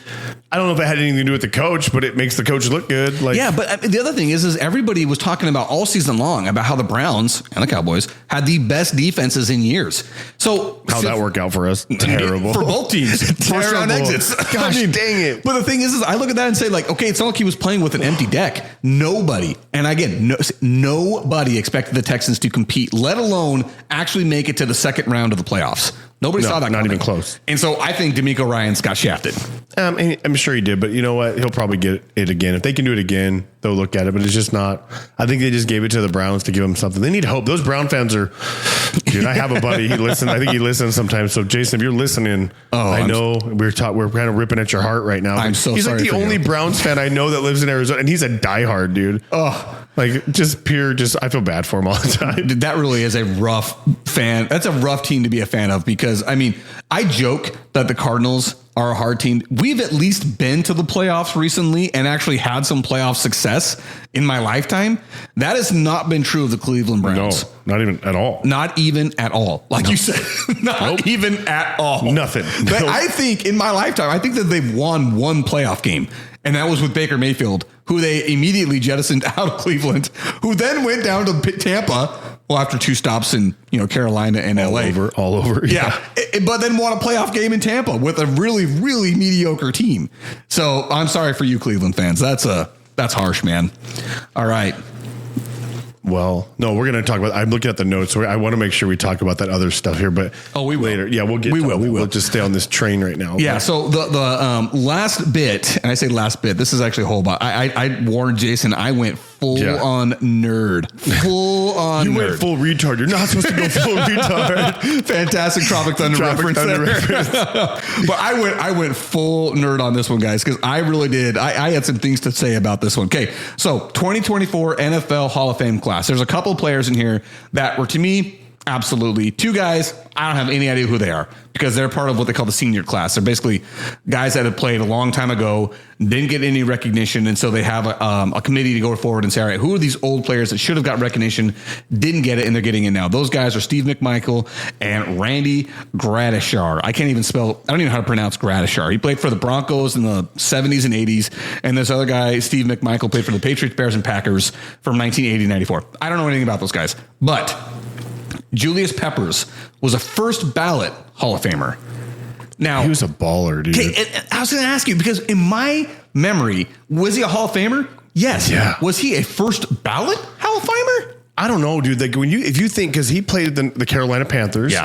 I don't know if it had anything to do with the coach, but it makes the coach look good. Like, yeah, but the other thing is everybody was talking about all season long about how the Browns and the Cowboys had the best defenses in years. So how'd that work out for us? Terrible. For both teams. First round exits. Gosh, dang it. But the thing is I look at that and say, like, okay, it's not like he was playing with an empty deck. Nobody, and again, nobody expected the Texans to compete, let alone actually make it to the second round of the playoffs. Nobody saw that. Not even close. And so I think DeMeco Ryans got shafted. I'm sure he did, but you know what? He'll probably get it again. If they can do it again, they'll look at it, but it's just not. I think they just gave it to the Browns to give them something. They need hope. Those Brown fans are, dude, I have a buddy. I think he listens sometimes. So Jason, if you're listening, I know we're kind of ripping at your heart right now. I'm so he's sorry. He's like the only Browns fan I know that lives in Arizona, and he's a diehard dude. Like I feel bad for him all the time. That really is a rough fan. That's a rough team to be a fan of, because I mean, I joke that the Cardinals are a hard team. We've at least been to the playoffs recently and actually had some playoff success in my lifetime. That has not been true of the Cleveland Browns. No, not even at all. Not even at all. Like you said, not even at all. Nothing. But I think in my lifetime, I think that they've won one playoff game. And that was with Baker Mayfield, who they immediately jettisoned out of Cleveland, who then went down to Tampa. Well, after 2 stops in, Carolina and LA. All over. Yeah. But then won a playoff game in Tampa with a really, really mediocre team. So I'm sorry for you, Cleveland fans. That's harsh, man. All right. Well, no, we're going to talk about. I'm looking at the notes. So I want to make sure we talk about that other stuff here, but we will. Later. Yeah, we will. We'll just stay on this train right now. Yeah. So the last bit, and I say last bit, this is actually a whole lot. I warned Jason. I went full on nerd. Full on. You nerd. went full retard. You're not supposed to go full retard. Fantastic Tropic Thunder reference. But I went full nerd on this one, guys, because I really did. I had some things to say about this one. Okay, so 2024 NFL Hall of Fame class. There's a couple of players in here that were, to me, absolutely 2 guys. I don't have any idea who they are, because they're part of what they call the senior class. They're basically guys that have played a long time ago, didn't get any recognition. And so they have a committee to go forward and say, all right, who are these old players that should have got recognition, didn't get it, and they're getting it now? Those guys are Steve McMichael and Randy Gradishar. I don't even know how to pronounce Gradishar. He played for the Broncos in the 70s and 80s. And this other guy, Steve McMichael, played for the Patriots, Bears, and Packers from 1980 to 94. I don't know anything about those guys, but Julius Peppers was a first ballot Hall of Famer. Now, he was a baller, dude. Okay, I was going to ask you, because in my memory, was he a Hall of Famer? Yes. Yeah. Was he a first ballot Hall of Famer? I don't know, dude. Like if you think, because he played the Carolina Panthers,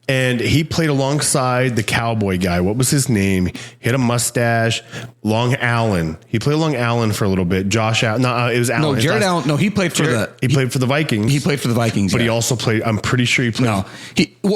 and he played alongside the cowboy guy. What was his name? He had a mustache. Long Allen. He played Long Allen for a little bit. Josh Allen. No, it was Allen. No, Jared Allen. No, he played for He played for the Vikings. He played for the Vikings, but he also played. I'm pretty sure he played. No,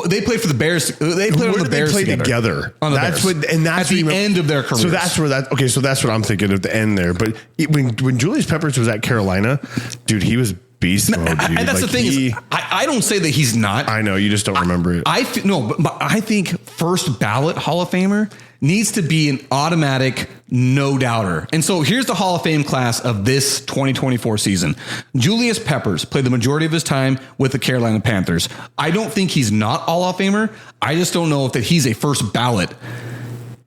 they played for the Bears. They played on the Bears together. On the Bears. That's at the end of their career. So that's where that. Okay, so that's what I'm thinking at the end there. But when Julius Peppers was at Carolina, dude, he was beast mode, dude. And that's the thing is, I don't say that he's not. I know, you just don't remember it. But I think first ballot Hall of Famer needs to be an automatic no doubter. And so here's the Hall of Fame class of this 2024 season. Julius Peppers played the majority of his time with the Carolina Panthers. I don't think he's not Hall of Famer. I just don't know if that he's a first ballot.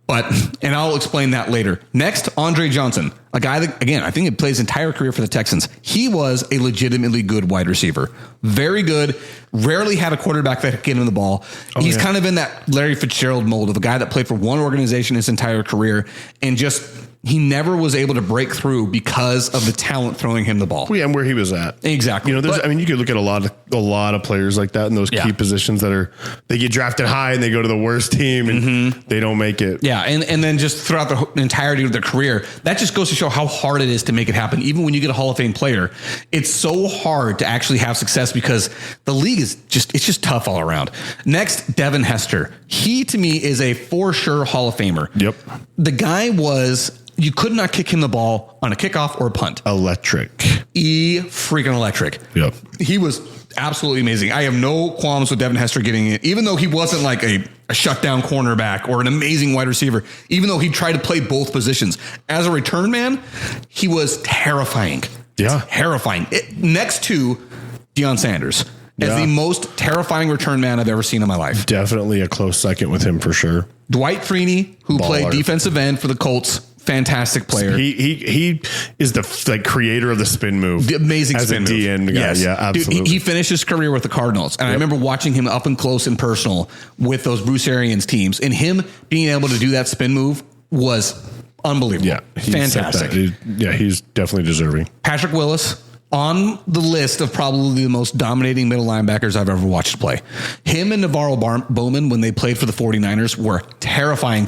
And I'll explain that later. Next, Andre Johnson, a guy that, again, I think he plays his entire career for the Texans. He was a legitimately good wide receiver. Very good. Rarely had a quarterback that could get him the ball. He's kind of in that Larry Fitzgerald mold of a guy that played for one organization his entire career and just... he never was able to break through because of the talent throwing him the ball. Yeah, and where he was at. Exactly. You know, you could look at a lot of players like that in those key positions that they get drafted high and they go to the worst team and they don't make it. Yeah, and then just throughout the entirety of their career, that just goes to show how hard it is to make it happen. Even when you get a Hall of Fame player, it's so hard to actually have success because the league is just tough all around. Next, Devin Hester. He, to me, is a for sure Hall of Famer. Yep. The guy was... you could not kick him the ball on a kickoff or a punt. Electric. Freaking electric. Yep. He was absolutely amazing. I have no qualms with Devin Hester getting it, even though he wasn't like a shutdown cornerback or an amazing wide receiver, even though he tried to play both positions. As a return man, he was terrifying. Yeah. Terrifying. Next to Deion Sanders as the most terrifying return man I've ever seen in my life. Definitely a close second with him for sure. Dwight Freeney, who played defensive end for the Colts. Fantastic player. He is the creator of the spin move. The amazing as spin a DN move. guy. Yes. Yeah, absolutely. Dude, he finished his career with the Cardinals. And I remember watching him up and close and personal with those Bruce Arians teams. And him being able to do that spin move was unbelievable. Yeah. Fantastic. He's definitely deserving. Patrick Willis, on the list of probably the most dominating middle linebackers I've ever watched play. Him and Navarro Bowman, when they played for the 49ers, were terrifying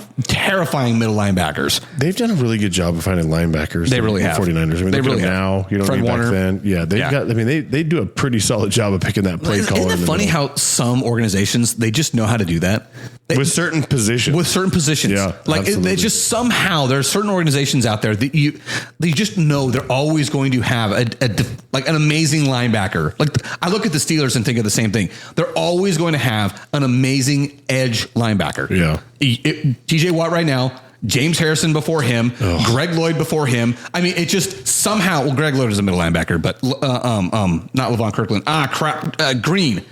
middle linebackers. They've done a really good job of finding linebackers. They really have. 49ers. I mean, they really have. Now, you know, Fred back Warner. then. Yeah, they do a pretty solid job of picking that play caller. Isn't it funny how some organizations, they just know how to do that? With certain positions. Yeah. Like they just somehow, there are certain organizations out there that you just know they're always going to have an amazing linebacker. Like I look at the Steelers and think of the same thing. They're always going to have an amazing edge linebacker. Yeah. TJ Watt right now, James Harrison before him, Greg Lloyd before him. I mean, it just somehow, well, Greg Lloyd is a middle linebacker, but not LaVon Kirkland. Green.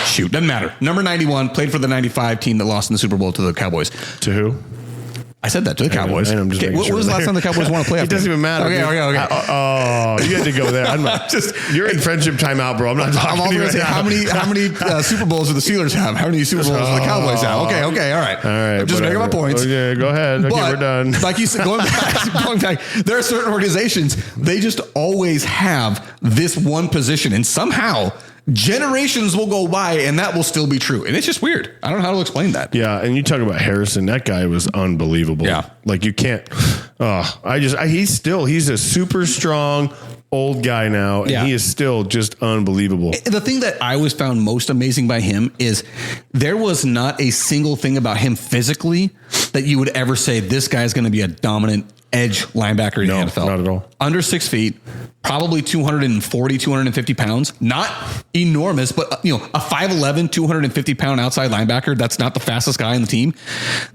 Shoot, doesn't matter. Number 91, played for the 95 team that lost in the Super Bowl to the Cowboys. To who? I said that to the Cowboys. What was the last time the Cowboys won a playoff? It doesn't even matter. Okay. You had to go there. I'm not you're in friendship timeout, bro. I'm not talking. I'm going to say how many Super Bowls do the Steelers have? How many Super Bowls do the Cowboys have? Okay, all right. I'm just making my points. Okay, go ahead. Okay, we're done. Like you said, going back, there are certain organizations, they just always have this one position, and somehow generations will go by and that will still be true. And it's just weird. I don't know how to explain that. Yeah. And you talk about Harrison, that guy was unbelievable. Yeah. Like you can't, he's a super strong old guy now. And he is still just unbelievable. The thing that I always found most amazing by him is there was not a single thing about him physically that you would ever say this guy is going to be a dominant edge linebacker in the NFL. Not at all. Under 6 feet, probably 240, 250 pounds. Not enormous, but a 5'11", 250 pound outside linebacker. That's not the fastest guy on the team.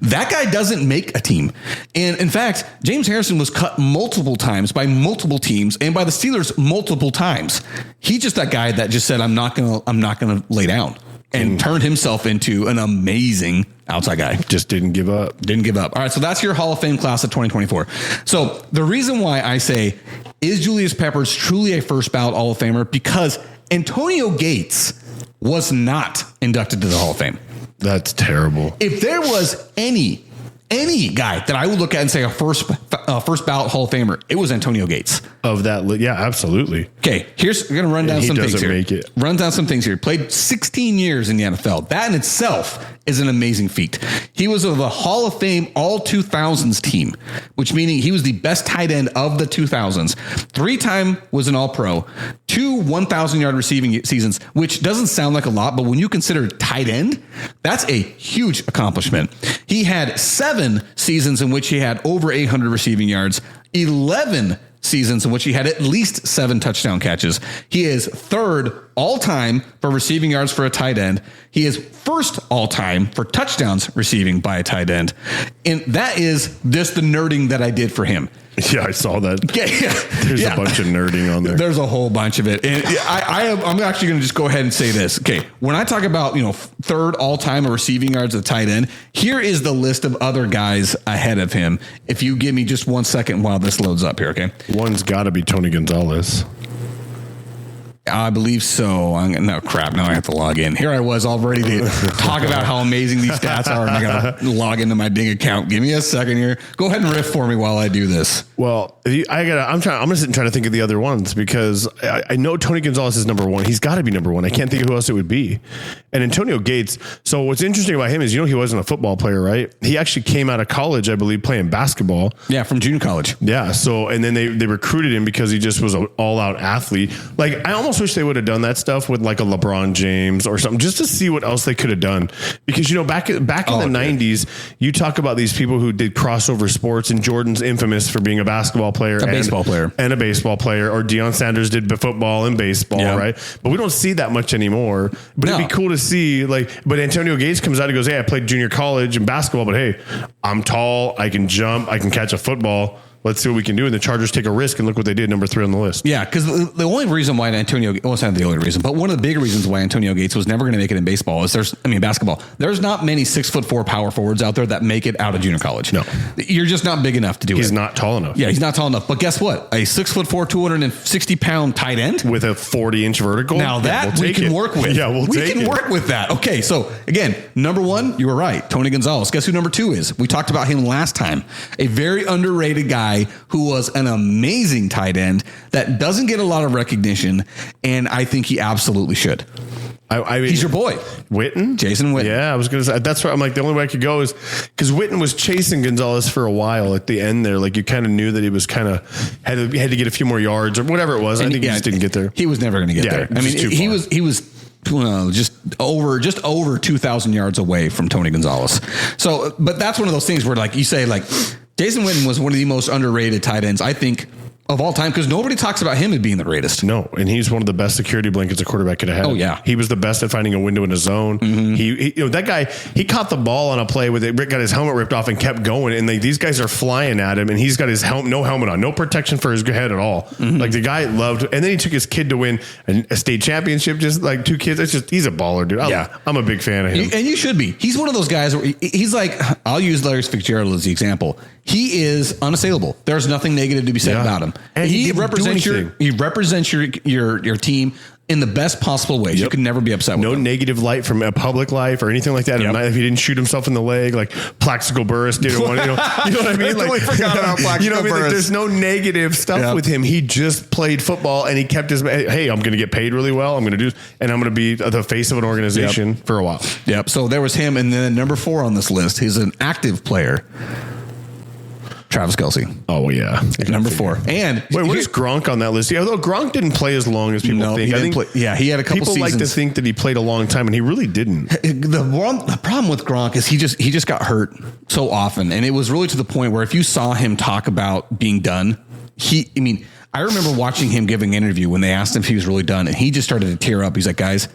That guy doesn't make a team. And in fact, James Harrison was cut multiple times by multiple teams and by the Steelers multiple times. He's just that guy that just said, I'm not gonna lay down, and turned himself into an amazing outside guy. Just didn't give up. All right. So that's your Hall of Fame class of 2024. So the reason why I say, is Julius Peppers truly a first ballot Hall of Famer? Because Antonio Gates was not inducted to the Hall of Fame. That's terrible. If there was any guy that I would look at and say a first ballot Hall of Famer, it was Antonio Gates. Of that, yeah, absolutely. Okay, we're going to run down some things here. Make it. Run down some things here. Played 16 years in the NFL. That in itself is an amazing feat. He was of the Hall of Fame All 2000s team, which meaning he was the best tight end of the 2000s. 3-time was an All-Pro. 2 1,000-yard receiving seasons, which doesn't sound like a lot, but when you consider tight end, that's a huge accomplishment. He had 7 seasons in which he had over 800 receiving yards, 11 seasons in which he had at least 7 touchdown catches. He is third all time for receiving yards for a tight end. He is first all time for touchdowns receiving by a tight end. And that is just the nerding that I did for him. Yeah, I saw that. There's a bunch of nerding on there. There's a whole bunch of it. And I'm actually going to just go ahead and say this. Okay. When I talk about, third all time of receiving yards at tight end, here is the list of other guys ahead of him. If you give me just 1 second while this loads up here. Okay. One's got to be Tony Gonzalez. I believe so. No, crap. Now I have to log in. Here I was all ready to talk about how amazing these stats are, and I got to log into my ding account. Give me a second here. Go ahead and riff for me while I do this. Well, I'm going to sit and try to think of the other ones because I know Tony Gonzalez is number one. He's got to be number one. I can't think of who else it would be. And Antonio Gates. So what's interesting about him is, he wasn't a football player, right? He actually came out of college, I believe, playing basketball. Yeah, from junior college. Yeah. So, and then they recruited him because he just was an all out athlete. Like, I almost wish they would have done that stuff with like a LeBron James or something, just to see what else they could have done. Because, back in the 90s, you talk about these people who did crossover sports, and Jordan's infamous for being a basketball player, baseball player, and a baseball player, or Deion Sanders did football and baseball, right? But we don't see that much anymore. But it'd be cool to see, but Antonio Gates comes out and goes, "Hey, I played junior college and basketball, but hey, I'm tall, I can jump, I can catch a football. Let's see what we can do." And the Chargers take a risk, and look what they did, number 3 on the list. Yeah, because the only reason why it's not the only reason, but one of the bigger reasons why Antonio Gates was never going to make it in baseball is basketball. There's not many 6'4" power forwards out there that make it out of junior college. No, you're just not big enough to do it. He's not tall enough. Yeah, he's not tall enough. But guess what? A 6'4", 260-pound tight end with a 40-inch vertical. Now that we can work with. Yeah, we can work with that. Okay, so again, number 1, you were right, Tony Gonzalez. Guess who number 2 is? We talked about him last time. A very underrated guy who was an amazing tight end that doesn't get a lot of recognition, and I think he absolutely should. I mean, he's your boy, Witten, Jason Witten. Yeah, I was going to say that's why I'm like, the only way I could go is because Witten was chasing Gonzalez for a while at the end there. Like, you kind of knew that he was kind of had to get a few more yards or whatever it was. I think he just didn't get there. He was never going to get there. I mean, he was just over 2,000 yards away from Tony Gonzalez. So, but that's one of those things where, like you say, like, Jason Witten was one of the most underrated tight ends, I think, of all time, because nobody talks about him as being the greatest. No, and he's one of the best security blankets a quarterback could have had. Oh, yeah. He was the best at finding a window in a zone. Mm-hmm. He that guy, he caught the ball on a play with it, got his helmet ripped off and kept going, and these guys are flying at him, and he's got his no helmet on, no protection for his head at all. Mm-hmm. Like, the guy loved, and then he took his kid to win a state championship, just like 2 kids. It's just, he's a baller, dude. I'm a big fan of him. And you should be. He's one of those guys where he's like, I'll use Larry Fitzgerald as the example. He is unassailable. There's nothing negative to be said about him. And he represents your team in the best possible way. Yep. You can never be upset with him. No negative light from a public life or anything like that. Yep. If he didn't shoot himself in the leg, like Plaxico Burress didn't want to, you know what I mean? Like, forgot about Plaxico Burress. Like, there's no negative stuff with him. He just played football, and he kept his, hey, I'm going to get paid really well. I'm going to do, and I'm going to be the face of an organization for a while. Yep. So there was him. And then number 4 on this list, he's an active player. Travis Kelce. Oh, yeah. Number 4. And wait, where's Gronk on that list? Yeah, although Gronk didn't play as long as people think. I think he had a couple seasons. People like to think that he played a long time, and he really didn't. The problem with Gronk is he just got hurt so often. And it was really to the point where if you saw him talk about being done, I remember watching him giving an interview when they asked him if he was really done, and he just started to tear up. He's like, guys,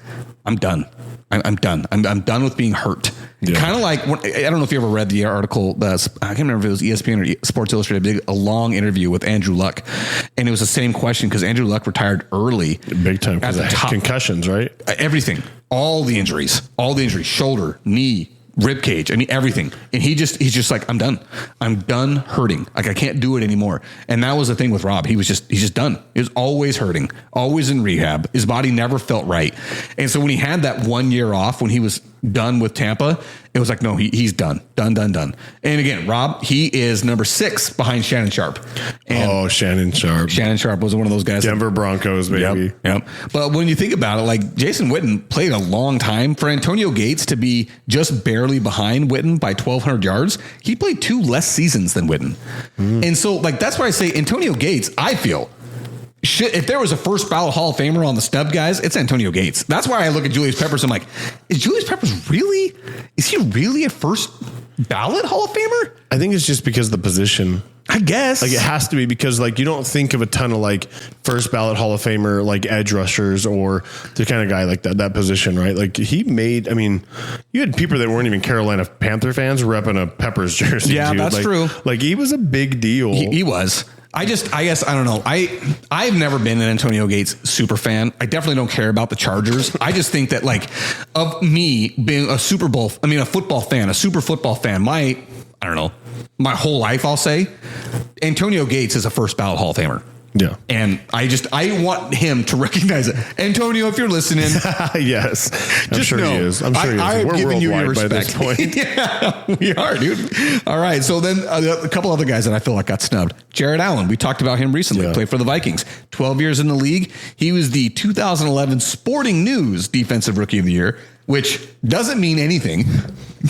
I'm done. I'm done. I'm done with being hurt. Yeah. Kind of like, I don't know if you ever read the article. I can't remember if it was ESPN or Sports Illustrated. They did a long interview with Andrew Luck, and it was the same question because Andrew Luck retired early, big time, because of concussions, right? Everything, all the injuries, shoulder, knee, rib cage. Everything. And he's just like, I'm done. I'm done hurting. Like, I can't do it anymore. And that was the thing with Rob. He's just done. He was always hurting, always in rehab. His body never felt right. And so when he had that 1 year off, when he was done with Tampa, it was like, no, he's done. And again, Rob, he is number 6 behind Shannon Sharp. And Shannon Sharp. Shannon Sharp was one of those guys. Denver Broncos, baby. Yep. But when you think about it, like, Jason Witten played a long time. For Antonio Gates to be just barely behind Witten by 1,200 yards, he played 2 less seasons than Witten. And so, like, that's why I say Antonio Gates, I feel, if there was a first ballot Hall of Famer on the snub guys, it's Antonio Gates. That's why I look at Julius Peppers. I'm like, is he really at first ballot Hall of Famer? I think it's just because of the position. I guess. Like it has to be because like you don't think of a ton of like first ballot Hall of Famer like edge rushers or the kind of guy like that position, right? Like he made, I mean, you had people that weren't even Carolina Panther fans repping a Peppers jersey. Yeah, dude. that's true. Like he was a big deal. He was. I guess, I don't know. I've never been an Antonio Gates super fan. I definitely don't care about the Chargers. I just think that like of me being a football fan, a super football fan, I don't know, my whole life, I'll say Antonio Gates is a first ballot Hall of Famer. Yeah. And I want him to recognize it. Antonio, if you're listening. Yes. I'm sure he is. I'm sure he is. We're giving you your respect. By this point. Yeah, we are, dude. All right. So then a couple other guys that I feel like got snubbed. Jared Allen. We talked about him recently. Played for the Vikings. 12 years in the league. He was the 2011 Sporting News Defensive Rookie of the Year, which doesn't mean anything.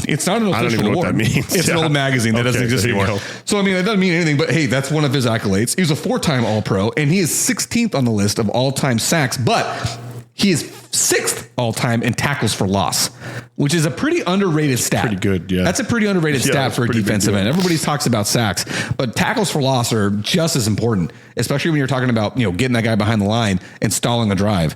It's not an official award. I don't even know what that means. It's an old magazine that doesn't exist anymore. So, I mean, it doesn't mean anything, but hey, that's one of his accolades. He was a 4-time All-Pro, and he is 16th on the list of all-time sacks, but he is 6th all-time in tackles for loss, which is a pretty underrated stat. Pretty good, yeah. That's a pretty underrated stat for a defensive end. Everybody talks about sacks, but tackles for loss are just as important, especially when you're talking about, getting that guy behind the line and stalling a drive.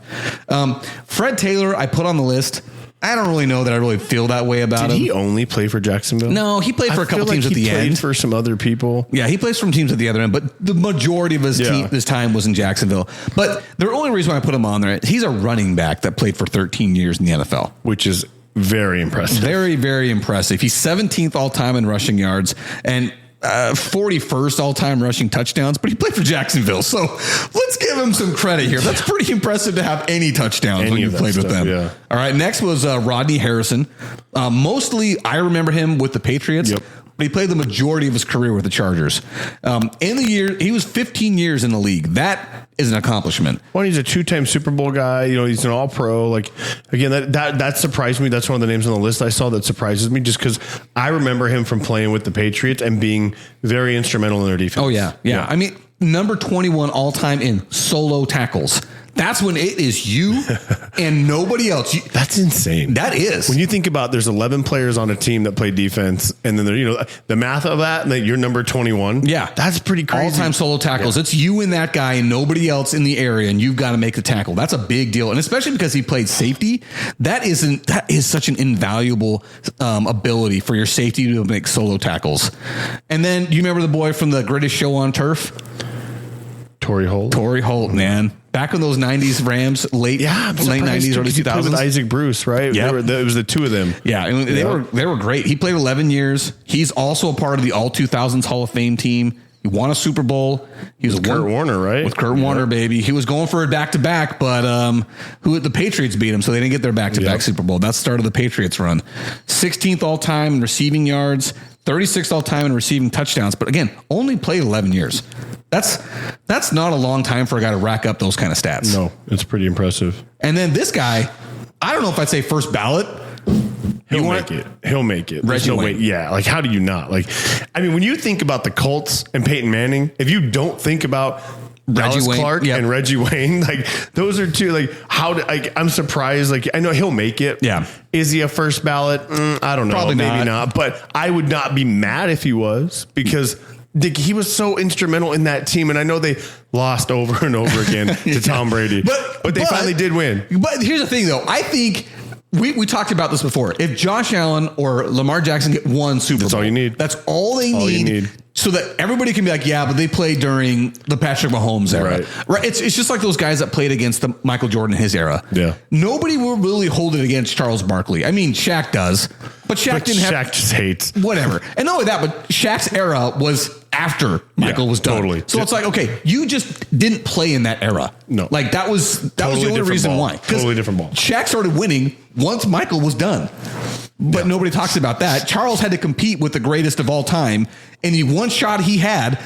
Fred Taylor, I put on the list. I don't really know that I really feel that way about him. Did he only play for Jacksonville? No, he played for a couple teams at the end. He played for some other people. Yeah, he plays from teams at the other end, but the majority of his time was in Jacksonville. But the only reason why I put him on there, he's a running back that played for 13 years in the NFL. Which is very impressive. Very, very impressive. He's 17th all-time in rushing yards and 41st all-time rushing touchdowns, but he played for Jacksonville. So let's give him some credit here. That's pretty impressive to have any touchdowns when you played with them. Yeah. All right. Next was Rodney Harrison. Mostly I remember him with the Patriots. Yep. But he played the majority of his career with the Chargers. In the year, he was 15 years in the league. That is an accomplishment. Well, he's a 2-time Super Bowl guy. He's an All-Pro. Like again, that surprised me. That's one of the names on the list I saw that surprises me, just because I remember him from playing with the Patriots and being very instrumental in their defense. Oh yeah. I mean, number 21 all time in solo tackles. That's when it is you and nobody else. That's insane. That is. When you think about there's 11 players on a team that play defense, and then the math of that, and that you're number 21. Yeah. That's pretty crazy. All-time solo tackles. Yeah. It's you and that guy and nobody else in the area, and you've got to make the tackle. That's a big deal. And especially because he played safety, that is such an invaluable ability for your safety to make solo tackles. And then you remember the boy from the Greatest Show on Turf? Torrey Holt, man. Back in those 90s Rams, late 90s, early 2000s. With Isaac Bruce, right? Yeah. It was the two of them. Yeah, and they were great. He played 11 years. He's also a part of the All 2000s Hall of Fame team. He won a Super Bowl. He was with Kurt Warner, right? With Kurt Warner, baby. He was going for a back-to-back, but the Patriots beat him, so they didn't get their back-to-back Super Bowl. That's the start of the Patriots run. 16th all-time in receiving yards, 36th all-time in receiving touchdowns, but again, only played 11 years. That's not a long time for a guy to rack up those kind of stats. No, it's pretty impressive. And then this guy, I don't know if I'd say first ballot. He'll make it. Reggie Wayne. Yeah. Like, how do you not? Like, I mean, when you think about the Colts and Peyton Manning, if you don't think about Reggie Clark and Reggie Wayne, like those are two, like I'm surprised. Like, I know he'll make it. Yeah. Is he a first ballot? I don't know. Probably maybe not. But I would not be mad if he was, because he was so instrumental in that team. And I know they lost over and over again to Tom Brady, but they finally did win. But here's the thing though. I think we talked about this before. If Josh Allen or Lamar Jackson get one Super Bowl, that's all you need. That's all they need. So that everybody can be like, yeah, but they played during the Patrick Mahomes era. Right. It's just like those guys that played against the Michael Jordan in his era. Yeah. Nobody will really hold it against Charles Barkley. I mean, Shaq does, but Shaq just hates. Whatever. And not only that, but Shaq's era was after Michael was done. Totally. So it's like, okay, you just didn't play in that era. No. Like that was the only reason why. Totally different ball. Shaq started winning once Michael was done. But nobody talks about that. Charles had to compete with the greatest of all time, and the one shot he had,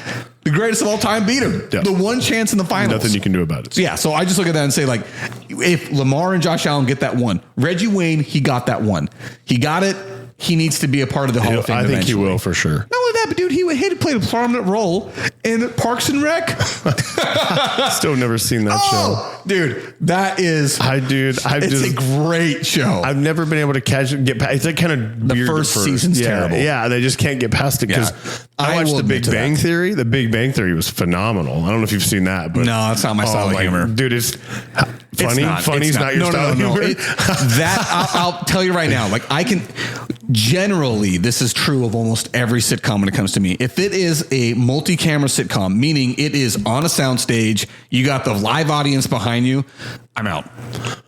the greatest of all time beat him. Yeah. The one chance in the finals. Nothing you can do about it. Yeah, so I just look at that and say, like, if Lamar and Josh Allen get that one, Reggie Wayne, he got that one. He got it. He needs to be a part of the Hall of Fame. I think he will for sure. Not only that, but dude, he played a prominent role in Parks and Rec. Still never seen that show. Dude, that is... it's a great show. I've never been able to get past... It's like kind of the first season's terrible. Yeah, they just can't get past it because I watched The Big Bang Theory. The Big Bang Theory was phenomenal. I don't know if you've seen that, but... No, it's not my style of humor. Dude, it's... Funny's not your style of humor. I'll tell you right now, like I can... Generally, this is true of almost every sitcom when it comes to me. If it is a multi-camera sitcom, meaning it is on a soundstage, you got the live audience behind you, I'm out.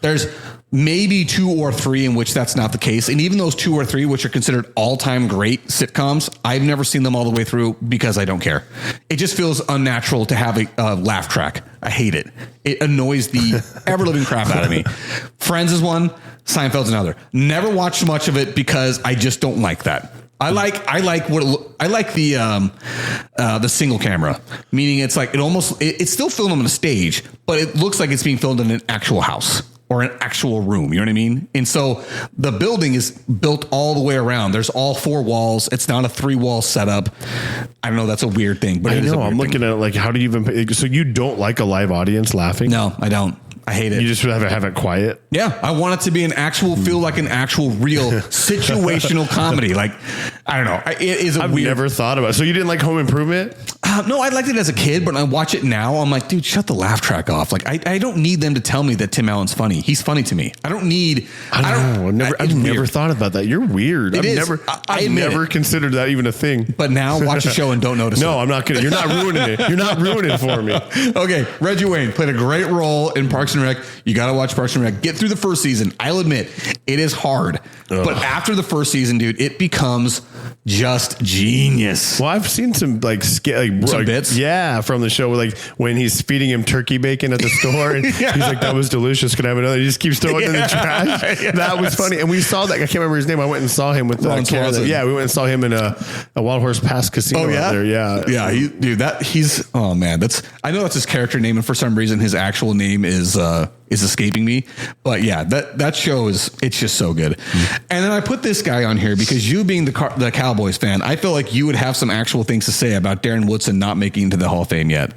There's maybe 2 or 3 in which that's not the case. And even those 2 or 3, which are considered all-time great sitcoms, I've never seen them all the way through because I don't care. It just feels unnatural to have a laugh track. I hate it. It annoys the ever-living crap out of me. Friends is one. Seinfeld's another. Never watched much of it because I just don't like that. I like the single camera, meaning it's like it's still filmed on a stage, but it looks like it's being filmed in an actual house or an actual room. You know what I mean? And so the building is built all the way around. There's all 4 walls. It's not a 3-wall setup. I don't know. That's a weird thing, but I'm looking at it like, how do you even, so you don't like a live audience laughing? No, I don't. I hate it. You just have it quiet? Yeah. I want it to be feel like an actual real situational comedy. Like, I don't know. It is I've never thought about it. So you didn't like Home Improvement? No, I liked it as a kid, but I watch it now. I'm like, dude, shut the laugh track off. Like, I don't need them to tell me that Tim Allen's funny. He's funny to me. I've never thought about that. You're weird. I've never considered that even a thing. But now watch the show and don't notice it. No, I'm not kidding. You're not ruining it. You're not ruining it for me. Okay. Reggie Wayne played a great role in Parks and Rec. You got to watch Parks and Rec. Get through the first season. I'll admit it is hard, but after the first season, dude, it becomes just genius. Well, I've seen some some bits. Yeah. From the show, like when he's feeding him turkey bacon at the store and he's like, that was delicious. Can I have another? He just keeps throwing it in the trash. Yes. That was funny. And we saw that. I can't remember his name. I went and saw him with Ron Swanson. Yeah. We went and saw him in a Wild Horse Pass casino out there. Yeah. Yeah. Oh man, I know that's his character name. And for some reason his actual name is escaping me, but yeah, that show it's just so good. And then I put this guy on here because you being the Cowboys fan, I feel like you would have some actual things to say about Darren Woodson not making it to the Hall of Fame yet.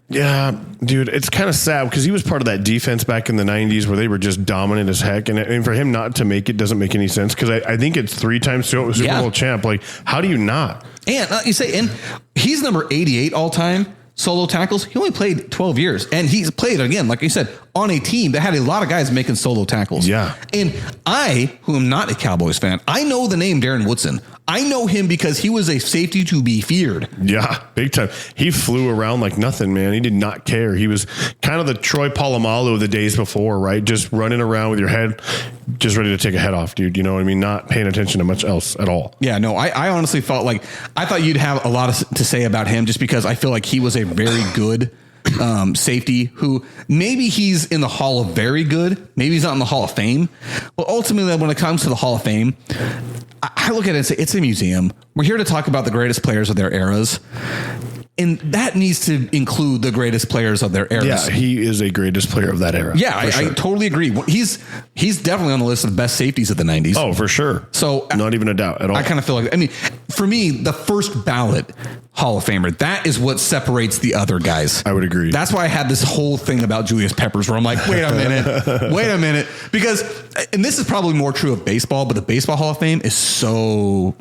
Yeah, dude, it's kind of sad because he was part of that defense back in the 90s where they were just dominant as heck, and for him not to make it doesn't make any sense because I think it's 3-time Super Bowl champ. Like, how do you not? And and he's number 88 all time. Solo tackles. He only played 12 years, and he's played again, like you said, on a team that had a lot of guys making solo tackles. Yeah. And I, who am not a Cowboys fan, I know the name Darren Woodson. I know him because he was a safety to be feared. Yeah, big time. He flew around like nothing, man. He did not care. He was kind of the Troy Polamalu of the days before, right? Just running around with your head, just ready to take a head off, dude. You know what I mean? Not paying attention to much else at all. Yeah, no, I honestly thought you'd have a lot to say about him just because I feel like he was a very good safety who maybe he's in the Hall of Very Good. Maybe he's not in the Hall of Fame. But ultimately, when it comes to the Hall of Fame, I look at it and say, it's a museum. We're here to talk about the greatest players of their eras. And that needs to include the greatest players of their eras. Yeah, he is a greatest player of that era. Yeah, I totally agree. He's definitely on the list of the best safeties of the 90s. Oh, for sure. So not even a doubt at all. I kind of feel like, for me, the first ballot Hall of Famer, that is what separates the other guys. I would agree. That's why I had this whole thing about Julius Peppers where I'm like, wait a minute. Because, and this is probably more true of baseball, but the Baseball Hall of Fame is so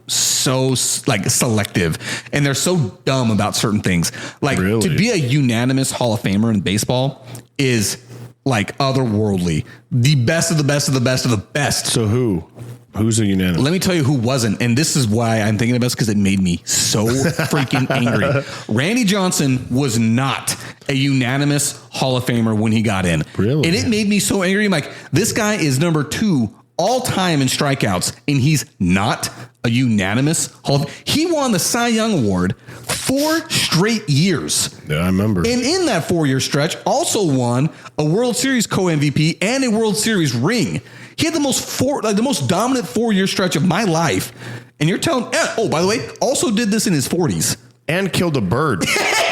like selective, and they're so dumb about certain things. Like to be a unanimous Hall of Famer in baseball is like otherworldly. The best of the best of the best of the best. So who's a unanimous? Let me tell you who wasn't. And this is why I'm thinking about this, because it made me so freaking angry. Randy Johnson was not a unanimous Hall of Famer when he got in. Really? And it made me so angry. I'm like, this guy is number 2 all time in strikeouts, and he's not a unanimous Hall of Fame. He won the Cy Young Award 4 straight years. Yeah, I remember. And in that 4-year stretch, also won a World Series co-MVP and a World Series ring. He had the most dominant 4-year stretch of my life. And you're telling, oh, by the way, also did this in his 40s. And killed a bird. That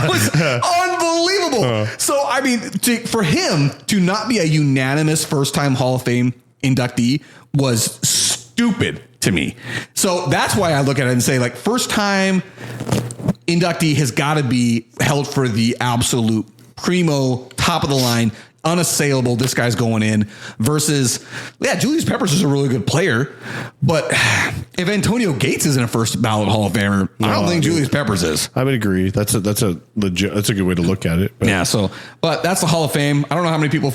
was unbelievable. So, I mean, for him to not be a unanimous first-time Hall of Fame inductee was stupid. to me. So that's why I look at it and say, like, first time inductee has got to be held for the absolute primo, top of the line, unassailable. This guy's going in versus, Julius Peppers is a really good player, but if Antonio Gates isn't a first ballot Hall of Famer, I don't think Julius Peppers is. I would agree. That's a legit. That's a good way to look at it. But. Yeah. But that's the Hall of Fame. I don't know how many people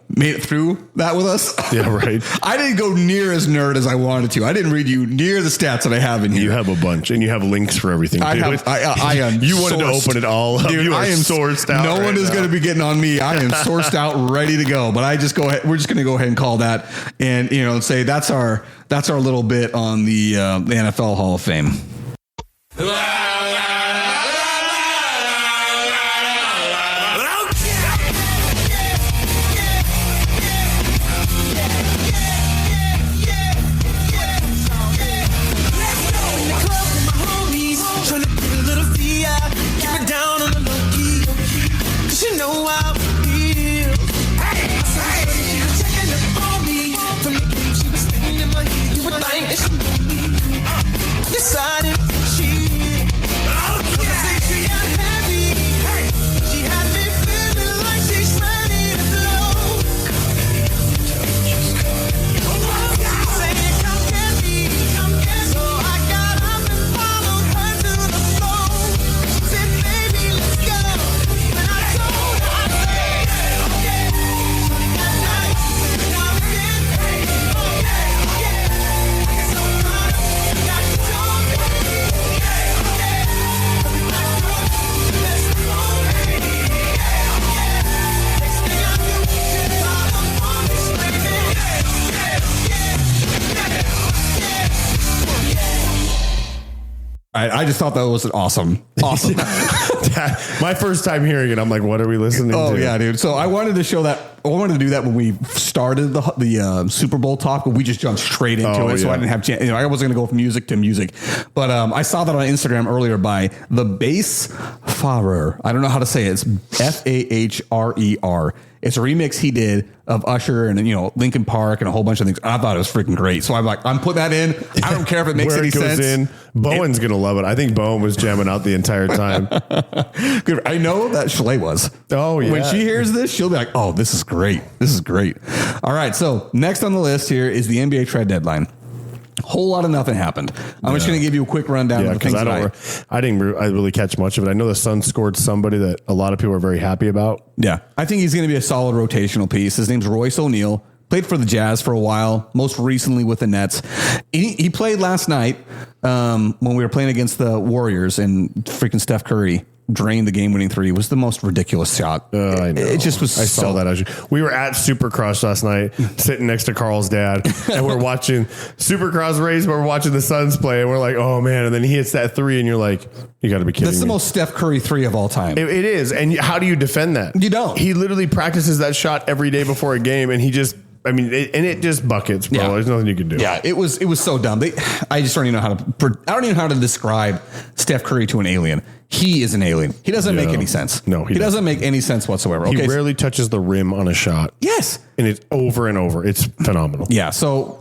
made it through that with us. Yeah, right. I didn't go near as nerd as I wanted to. I didn't read you near the stats that I have in here. You have a bunch, and you have links for everything. I am. You wanted to open it all up. Dude, I am sourced out. No one is going to be getting on me. I am sourced out, ready to go. But I just go ahead. We're just going to go ahead and call that, and say that's our little bit on the NFL Hall of Fame. I just thought that was awesome. My first time hearing it, I'm like, what are we listening to? Oh, yeah, dude. So I wanted to show that. I wanted to do that when we started the Super Bowl talk, but we just jumped straight into it. So I didn't have chance. I wasn't going to go from music to music. But I saw that on Instagram earlier by the Bass Fahrer. I don't know how to say it. It's Fahrer. It's a remix he did of Usher and Linkin Park and a whole bunch of things. I thought it was freaking great. So I'm like, I'm putting that in. I don't care if it makes any sense. Bowen's gonna love it. I think Bowen was jamming out the entire time. Good. I know that Shalay was. Oh yeah. When she hears this, she'll be like, "Oh, this is great. This is great." All right. So next on the list here is the NBA trade deadline. Whole lot of nothing happened. I'm just going to give you a quick rundown of the things I didn't really catch much of it. I know the Suns scored somebody that a lot of people are very happy about. Yeah. I think he's going to be a solid rotational piece. His name's Royce O'Neal. Played for the Jazz for a while, most recently with the Nets. He played last night when we were playing against the Warriors, and freaking Steph Curry drained the game-winning three. It was the most ridiculous shot. I know. It just was. I saw that. We were at Supercross last night, sitting next to Carl's dad, and we're watching Supercross race. But we're watching the Suns play, and we're like, "Oh man!" And then he hits that three, and you're like, "You got to be kidding me!" That's the most Steph Curry three of all time. It is. And how do you defend that? You don't. He literally practices that shot every day before a game, and he just. It just buckets, bro. Yeah. There's nothing you can do. Yeah, it was so dumb. I just don't even know how to. I don't even know how to describe Steph Curry to an alien. He is an alien. He doesn't make any sense. No, he doesn't make any sense whatsoever. He rarely touches the rim on a shot. Yes. And it's over and over. It's phenomenal. Yeah. So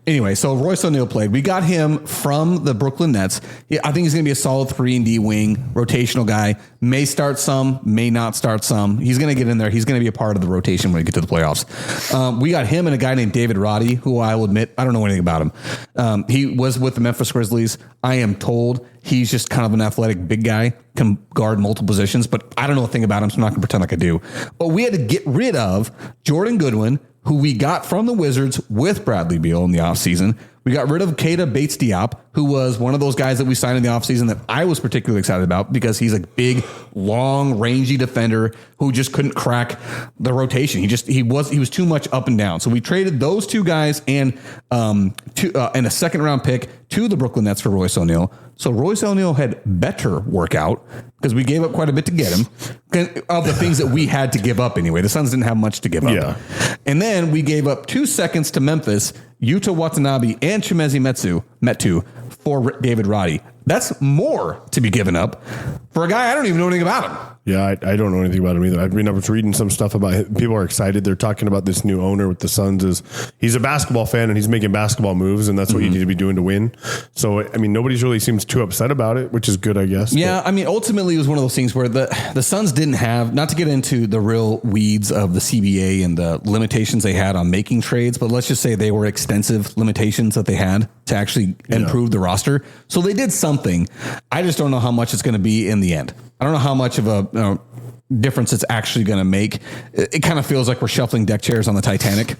anyway, Royce O'Neal played. We got him from the Brooklyn Nets. I think he's going to be a solid 3-and-D wing, rotational guy. May start some, may not start some. He's going to get in there. He's going to be a part of the rotation when we get to the playoffs. We got him and a guy named David Roddy, who I will admit, I don't know anything about him. He was with the Memphis Grizzlies. I am told he's just kind of an athletic big guy, can guard multiple positions, but I don't know a thing about him, so I'm not going to pretend like I do. But we had to get rid of Jordan Goodwin, who we got from the Wizards with Bradley Beal in the offseason. We got rid of Keita Bates-Diop, who was one of those guys that we signed in the offseason that I was particularly excited about because he's a big, long, rangy defender who just couldn't crack the rotation. He was too much up and down. So we traded those two guys and a second round pick to the Brooklyn Nets for Royce O'Neal. So Royce O'Neal had better workout because we gave up quite a bit to get him of the things that we had to give up anyway. The Suns didn't have much to give up. Yeah. And then we gave up 2 seconds to Memphis, Yuta Watanabe, and Chimezie Metu for David Roddy. That's more to be given up for a guy I don't even know anything about him. Yeah, I don't know anything about him either. I was reading some stuff about him. People are excited. They're talking about this new owner with the Suns. He's a basketball fan and he's making basketball moves, and that's what you need to be doing to win. So, I mean, nobody really seems too upset about it, which is good, I guess. Yeah, I mean, ultimately, it was one of those things where the Suns didn't have, not to get into the real weeds of the CBA and the limitations they had on making trades, but let's just say they were extensive limitations that they had to actually improve the roster. So they did something. I just don't know how much it's going to be in the end. I don't know how much of a difference it's actually going to make. It kind of feels like we're shuffling deck chairs on the Titanic.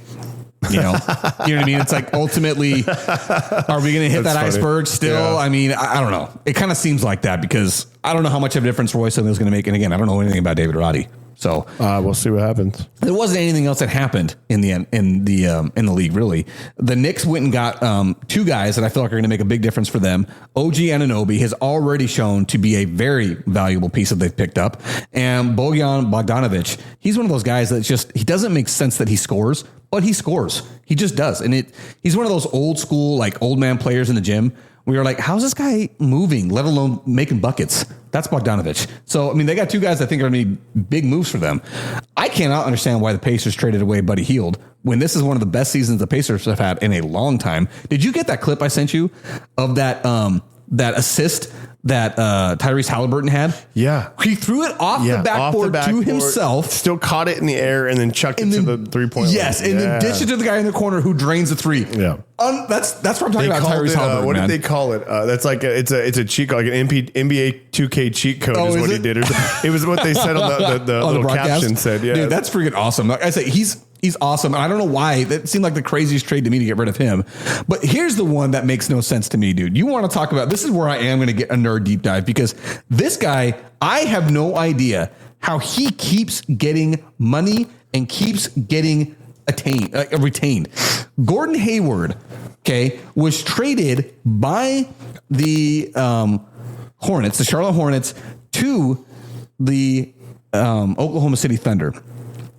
You know what I mean? It's like, ultimately, are we going to hit that iceberg still? Yeah. I mean, I don't know. It kind of seems like that because I don't know how much of a difference Royce is going to make. And again, I don't know anything about David Roddy. So we'll see what happens. There wasn't anything else that happened in the league, really. The Knicks went and got two guys that I feel like are going to make a big difference for them. OG Anunoby has already shown to be a very valuable piece that they've picked up. And Bojan Bogdanovic, he's one of those guys that he doesn't make sense that he scores, but he scores. He just does. And he's one of those old school, like old man players in the gym. We were like, how's this guy moving, let alone making buckets? That's Bogdanovic. So, I mean, they got two guys I think are going to be big moves for them. I cannot understand why the Pacers traded away Buddy Hield when this is one of the best seasons the Pacers have had in a long time. Did you get that clip I sent you of that assist that Tyrese Halliburton had? Yeah. He threw it off the backboard to himself. Still caught it in the air and then chucked it to the 3-point line. Yes, and then dished it to the guy in the corner who drains the three. Yeah. That's what I'm talking about, Tyrese Halliburton. What did they call it? That's like it's a cheat code, like an NBA 2K cheat code is what he did. It was what they said on the little caption said. Yeah. Dude, that's freaking awesome. Like I say, he's awesome. And I don't know why. That seemed like the craziest trade to me to get rid of him. But here's the one that makes no sense to me, dude. You want to talk about, this is where I am going to get a nerd deep dive, because this guy, I have no idea how he keeps getting money and keeps getting retained. Gordon Hayward, was traded by the Hornets, the Charlotte Hornets, to the Oklahoma City Thunder.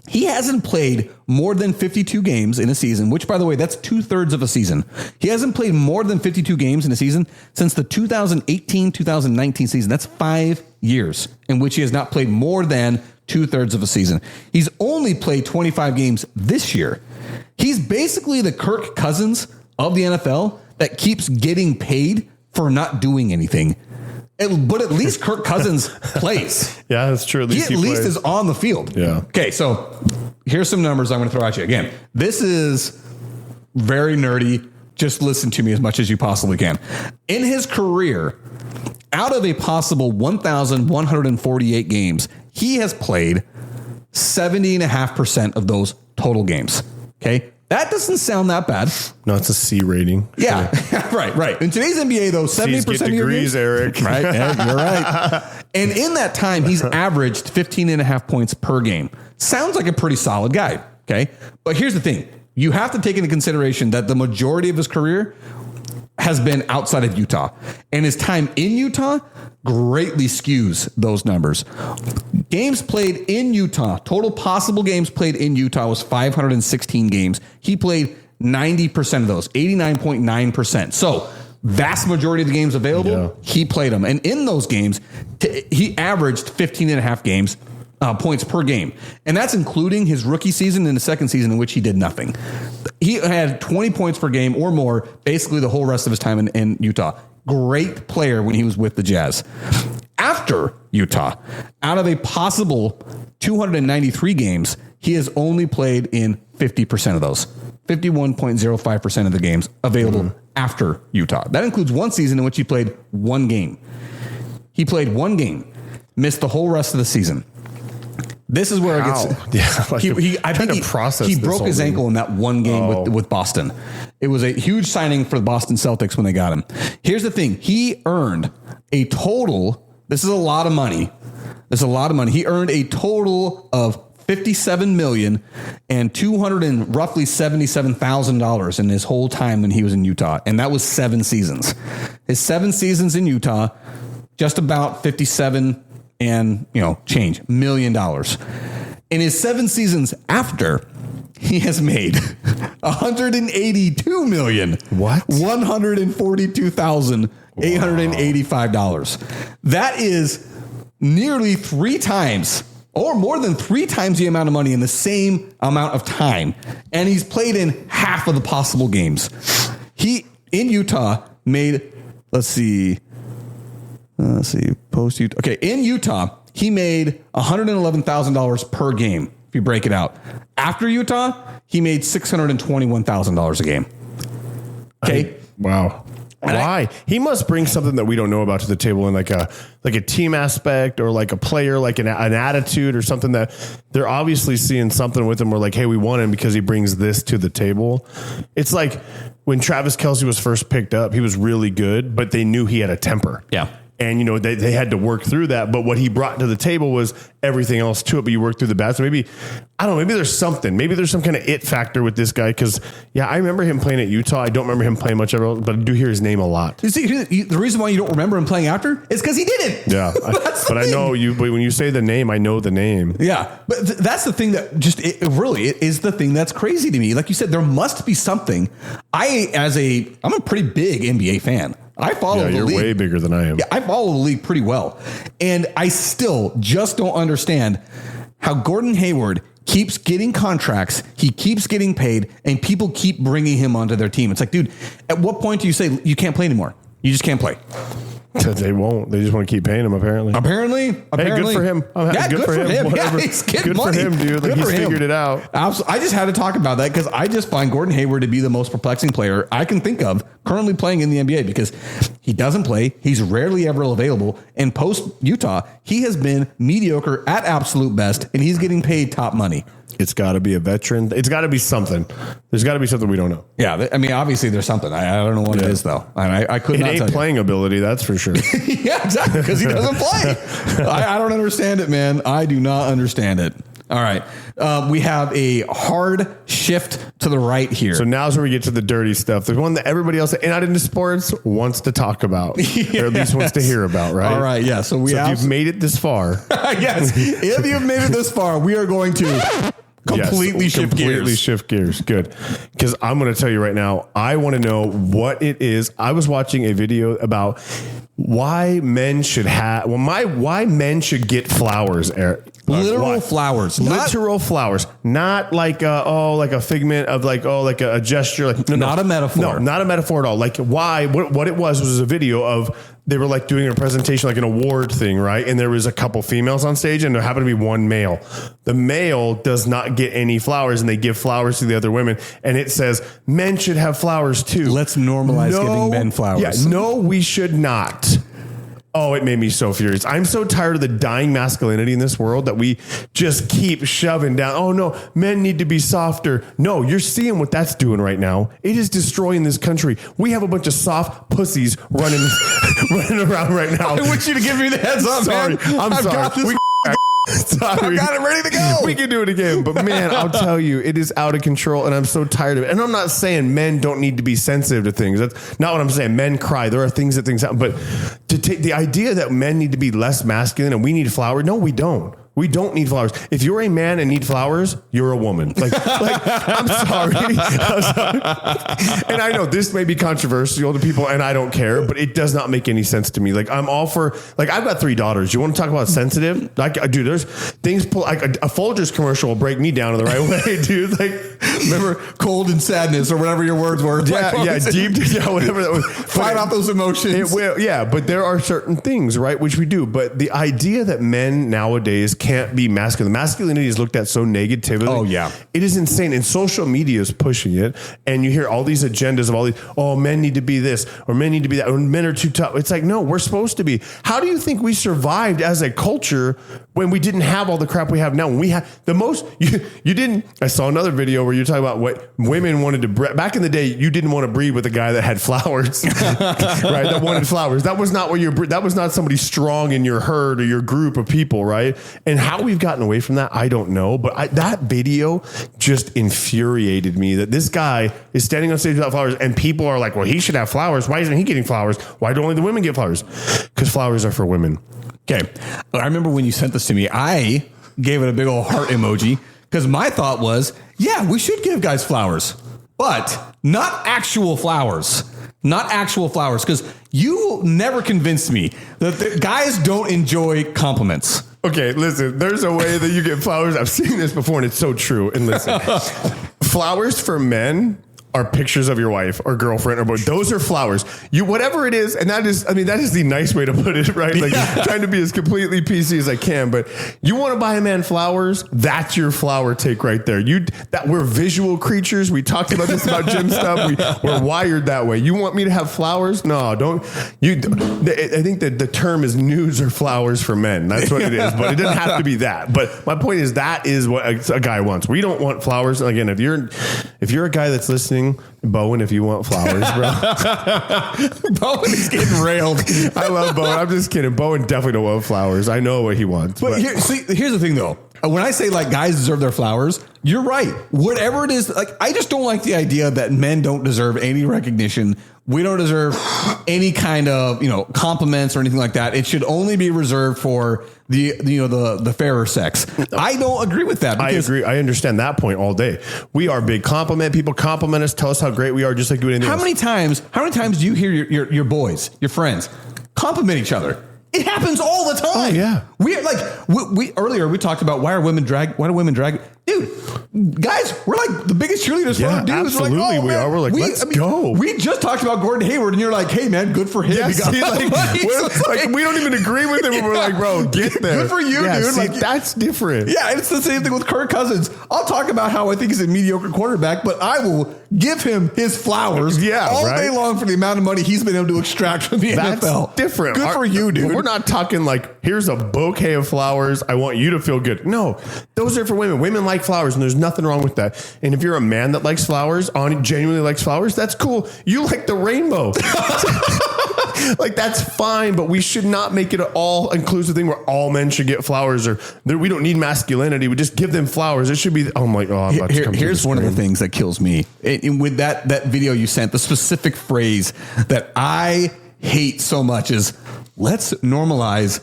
He hasn't played more than 52 games in a season, which, by the way, that's 2/3 of a season. He hasn't played more than 52 games in a season since the 2018-2019 season. That's 5 years in which he has not played more than 2/3 of a season. He's only played 25 games this year. He's basically the Kirk Cousins of the NFL that keeps getting paid for not doing anything. But at least Kirk Cousins plays. Yeah, that's true. At least he is on the field. Yeah. Okay, so here's some numbers I'm going to throw at you. Again, this is very nerdy. Just listen to me as much as you possibly can. In his career, out of a possible 1,148 games, he has played 70.5% of those total games. Okay. That doesn't sound that bad. No, it's a C rating. Yeah, right. In today's NBA, though, 70% of your degrees, Eric. Right, you're right. And in that time, he's averaged 15.5 points per game. Sounds like a pretty solid guy, okay? But here's the thing. You have to take into consideration that the majority of his career has been outside of Utah. And his time in Utah greatly skews those numbers. Games played in Utah, total possible games played in Utah was 516 games. He played 90% of those, 89.9%. So vast majority of the games available, he played them. And in those games, he averaged 15.5 points per game. And that's including his rookie season and the second season in which he did nothing. He had 20 points per game or more basically the whole rest of his time in Utah. Great player when he was with the Jazz. After Utah, out of a possible 293 games, he has only played in 50% of those. 51.05% of the games available after Utah. That includes one season in which he played one game. He played one game, missed the whole rest of the season. This is where it gets. I think he broke his ankle in that one game with Boston. It was a huge signing for the Boston Celtics when they got him. Here's the thing: he earned a total. This is a lot of money. He earned a total of $57,277,000 in his whole time when he was in Utah, and that was 7 seasons. His 7 seasons in Utah, just about 57 and change $1 million. In his 7 seasons after, he has made $182 million. What? $142,885. That is nearly 3 times or more than 3 times the amount of money in the same amount of time. And he's played in half of the possible games. He, in Utah, made, post Utah. Okay, in Utah, he made $111,000 per game, if you break it out. After Utah, he made $621,000 a game. Okay. Wow. Why? He must bring something that we don't know about to the table in like a team aspect or like a player, like an attitude or something that they're obviously seeing something with him. We're like, hey, we want him because he brings this to the table. It's like when Travis Kelce was first picked up, he was really good, but they knew he had a temper. Yeah. And, you know, they had to work through that. But what he brought to the table was everything else to it. But you work through the bad. So maybe, I don't know, maybe there's something. Maybe there's some kind of it factor with this guy. Because, yeah, I remember him playing at Utah. I don't remember him playing much ever, but I do hear his name a lot. You see, the reason why you don't remember him playing after is because he didn't. Yeah. But I know you, but when you say the name, I know the name. Yeah. But that's the thing that just, it is the thing that's crazy to me. Like you said, there must be something. I'm a pretty big NBA fan. I follow the league. You're way bigger than I am. Yeah, I follow the league pretty well. And I still just don't understand how Gordon Hayward keeps getting contracts, he keeps getting paid, and people keep bringing him onto their team. It's like, dude, at what point do you say you can't play anymore? You just can't play. They won't. They just want to keep paying him, apparently. Apparently. Hey, good for him. Yeah, good for him. Whatever. Yeah, he's getting good money. For him, dude. Like, he's figured it out. I just had to talk about that because I just find Gordon Hayward to be the most perplexing player I can think of currently playing in the NBA because he doesn't play. He's rarely ever available. And post Utah, he has been mediocre at absolute best, and he's getting paid top money. It's got to be a veteran. It's got to be something. There's got to be something we don't know. Yeah, I mean, obviously there's something. I don't know what it is though. And I could not tell you. Playing ability, that's for sure. Yeah, exactly, because he doesn't play. I don't understand it, man. I do not understand it. All right. We have a hard shift to the right here. So now's where we get to the dirty stuff. The one that everybody else and not into sports wants to talk about, or at least wants to hear about, right? All right. Yeah. So if you've made it this far. Yes. If you've made it this far, we are going to completely shift gears. Good. Because I'm going to tell you right now, I want to know what it is. I was watching a video about why men should why men should get flowers, Eric. Literal flowers. Literal flowers. Not like like a figment of like a gesture. Like not a metaphor. No, not a metaphor at all. Like why? What it was a video of they were like doing a presentation, like an award thing, right? And there was a couple females on stage, and there happened to be one male. The male does not get any flowers, and they give flowers to the other women. And it says men should have flowers too. Let's normalize giving men flowers. Yeah, no, we should not. Oh, it made me so furious. I'm so tired of the dying masculinity in this world that we just keep shoving down. Oh, no, men need to be softer. No, you're seeing what that's doing right now. It is destroying this country. We have a bunch of soft pussies running around right now. I want you to give me the heads up, sorry. man. I'm sorry. Got this. Sorry. I got it ready to go. We can do it again. But man, I'll tell you, it is out of control and I'm so tired of it. And I'm not saying men don't need to be sensitive to things. That's not what I'm saying. Men cry. There are things that things happen. But to take the idea that men need to be less masculine and we need flowers. No, we don't. We don't need flowers. If you're a man and need flowers, you're a woman. Like I'm sorry. And I know this may be controversial to people and I don't care, but it does not make any sense to me. Like I'm all for, like I've got 3 daughters. You want to talk about sensitive? Like, dude, there's things, like a Folgers commercial will break me down in the right way, dude. Like, remember cold and sadness or whatever your words were. Yeah, deep, yeah, whatever that was. Fight out those emotions. It will, yeah, but there are certain things, right, which we do. But the idea that men nowadays can't be masculine. Masculinity is looked at so negatively. Oh, yeah. It is insane. And social media is pushing it. And you hear all these agendas of all these, oh, men need to be this or men need to be that or men are too tough. It's like, no, we're supposed to be. How do you think we survived as a culture when we didn't have all the crap we have now? When we had the most, you didn't. I saw another video where you're talking about what women wanted to, back in the day, you didn't want to breed with a guy that had flowers, right? That wanted flowers. That was not where that was not somebody strong in your herd or your group of people, right? And how we've gotten away from that, I don't know. But that video just infuriated me that this guy is standing on stage without flowers and people are like, well, he should have flowers. Why isn't he getting flowers? Why do only the women get flowers? Because flowers are for women. Okay. I remember when you sent this to me, I gave it a big old heart emoji because my thought was, yeah, we should give guys flowers, but not actual flowers. Not actual flowers. Because You will never convince me that the guys don't enjoy compliments. Okay, listen, there's a way that you get flowers. I've seen this before and it's so true. And listen, flowers for men are pictures of your wife or girlfriend or boy. Those are flowers. You, whatever it is. And that is the nice way to put it, right? Like trying to be as completely PC as I can, but you want to buy a man flowers. That's your flower take right there. We're visual creatures. We talked about this about gym stuff. We're wired that way. You want me to have flowers? No, don't you. I think that the term is nudes or flowers for men. That's what it is, but it doesn't have to be that. But my point is that is what a guy wants. We don't want flowers. Again, if you're a guy that's listening, Bowen, if you want flowers, bro. Bowen is getting railed. I love Bowen. I'm just kidding. Bowen definitely don't want flowers. I know what he wants. But here's the thing, though. When I say like guys deserve their flowers, you're right. Whatever it is, like I just don't like the idea that men don't deserve any recognition. We don't deserve any kind of compliments or anything like that. It should only be reserved for the fairer sex. I don't agree with that. I agree. I understand that point all day. We are big compliment. People compliment us, tell us how great we are, just like doing anything else. How many times do you hear your boys, your friends, compliment each other? It happens all the time. Oh yeah. We earlier we talked about why do women drag? Dude, guys, we're like the biggest cheerleaders for our dudes. Absolutely, we're like, we are. We're like, let's go. We just talked about Gordon Hayward, and you're like, hey man, good for him. Yeah, we don't even agree with him. We're like, bro, get there. Good for you, dude. See, that's different. Yeah, and it's the same thing with Kirk Cousins. I'll talk about how I think he's a mediocre quarterback, but I will give him his flowers all day long for the amount of money he's been able to extract from the NFL. That's different. Good for you, dude. We're not talking like, here's a bouquet of flowers. I want you to feel good. No, those are for women. Women like flowers, and there's nothing wrong with that. And if you're a man that likes flowers, genuinely likes flowers, that's cool. You like the rainbow. Like that's fine, but we should not make it an all-inclusive thing where all men should get flowers, or we don't need masculinity. We just give them flowers. It should be. Oh my God! Here's one of the things that kills me. With that video you sent, the specific phrase that I hate so much is let's normalize ...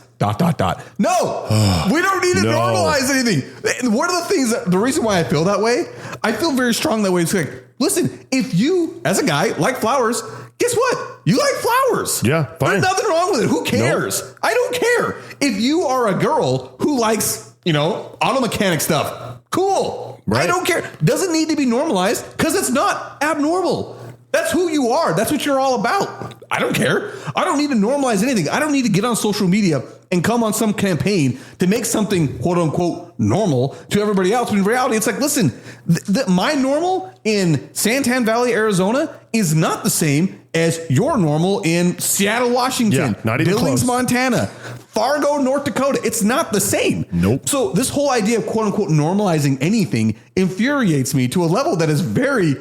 No, we don't need to normalize anything. And one of the things the reason why I feel that way, I feel very strong that way. It's like, listen, if you as a guy like flowers, guess what? You like flowers. Yeah, fine. There's nothing wrong with it. Who cares? Nope. I don't care. If you are a girl who likes, auto mechanic stuff, cool. Right. I don't care. Doesn't need to be normalized because it's not abnormal. That's who you are. That's what you're all about. I don't care. I don't need to normalize anything. I don't need to get on social media and come on some campaign to make something quote unquote normal to everybody else. But in reality, it's like, listen, my normal in Santan Valley, Arizona is not the same as your normal in Seattle, Washington, not even Billings, close. Montana, Fargo, North Dakota. It's not the same. Nope. So this whole idea of quote unquote normalizing anything infuriates me to a level that is very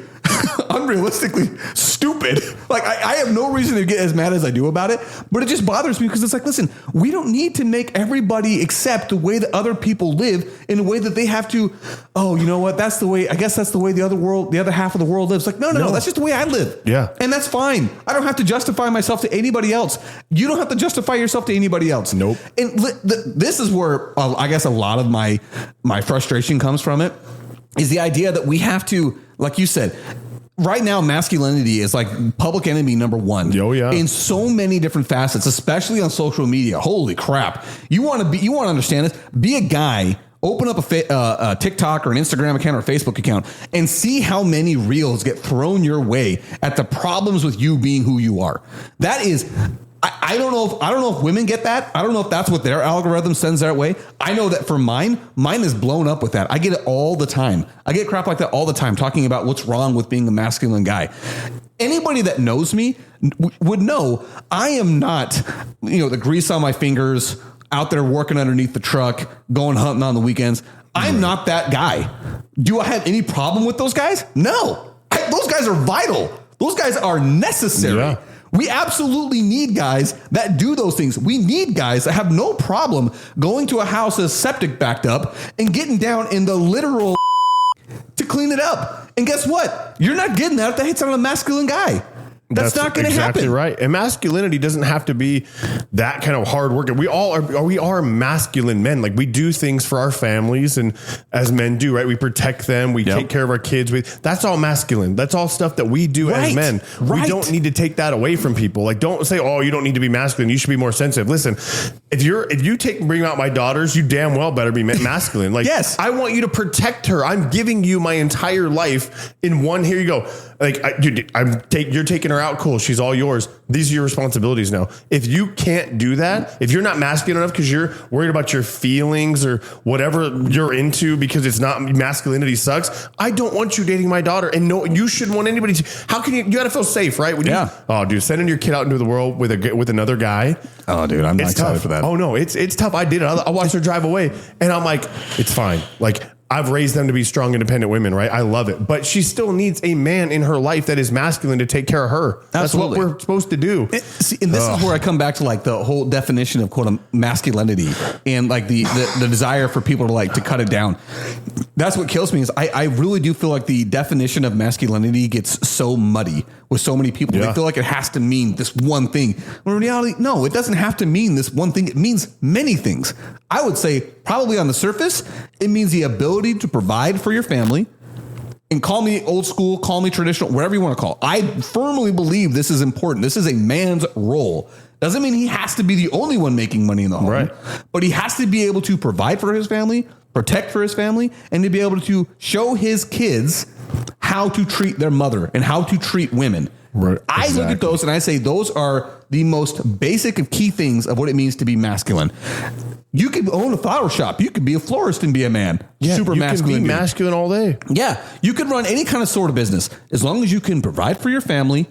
unrealistically stupid. Like I have no reason to get as mad as I do about it, but it just bothers me because it's like, listen, we don't need to make everybody accept the way that other people live in a way that they have to. Oh, you know what? That's the way. I guess that's the way the other half of the world lives. Like, no. That's just the way I live. Yeah, and that's fine. I don't have to justify myself to anybody else. You don't have to justify yourself to anybody else. Nope. And this is where I guess a lot of my frustration comes from. It is the idea that we have to, like you said. Right now, masculinity is like public enemy number one. Oh, yeah. In so many different facets, especially on social media. Holy crap. You want to understand this? Be a guy, open up a TikTok or an Instagram account or a Facebook account and see how many reels get thrown your way at the problems with you being who you are. That is... I don't know if women get that. I don't know if that's what their algorithm sends that way. I know that for mine is blown up with that. I get it all the time. I get crap like that all the time, talking about what's wrong with being a masculine guy. Anybody that knows me would know I am not, the grease on my fingers, out there working underneath the truck, going hunting on the weekends. I'm not that guy. Do I have any problem with those guys? No. Those guys are vital. Those guys are necessary. Yeah. We absolutely need guys that do those things. We need guys that have no problem going to a house that's septic backed up and getting down in the literal to clean it up. And guess what? You're not getting that if that hits on a masculine guy. That's not going to exactly happen. Right. And masculinity doesn't have to be that kind of hard work. We are masculine men. Like we do things for our families and as men do, right? We protect them. We take care of our kids. That's all masculine. That's all stuff that we do as men. We don't need to take that away from people. Like don't say, oh, you don't need to be masculine. You should be more sensitive. Listen, if you bring out my daughters, you damn well better be masculine. Like, yes, I want you to protect her. I'm giving you my entire life in one. Here you go. Like you're taking her out. Cool. She's all yours. These are your responsibilities now. If you can't do that, if you're not masculine enough because you're worried about your feelings or whatever you're into because it's not masculinity sucks. I don't want you dating my daughter, and no, you shouldn't want anybody to. How can you got to feel safe, right? Dude, sending your kid out into the world with another guy. Oh, dude, I'm not excited for that. Oh no, it's tough. I did it. I watched her drive away, and I'm like, it's fine. Like. I've raised them to be strong, independent women, right? I love it. But she still needs a man in her life that is masculine to take care of her. Absolutely. That's what we're supposed to do. And this is where I come back to like the whole definition of quote masculinity and like the desire for people to like to cut it down. That's what kills me is I really do feel like the definition of masculinity gets so muddy with so many people. They feel like it has to mean this one thing. When in reality, no, it doesn't have to mean this one thing. It means many things. I would say probably on the surface, it means the ability to provide for your family. And call me old school, call me traditional, whatever you want to call it. I firmly believe this is important. This is a man's role. Doesn't mean he has to be the only one making money in the home, but he has to be able to provide for his family, protect for his family, and to be able to show his kids how to treat their mother and how to treat women. Right. I look at those and I say those are the most basic of key things of what it means to be masculine. You could own a flower shop. You could be a florist and be a man. Yeah, super masculine. You can be masculine all day. Yeah. You could run any kind of sort of business as long as you can provide for your family,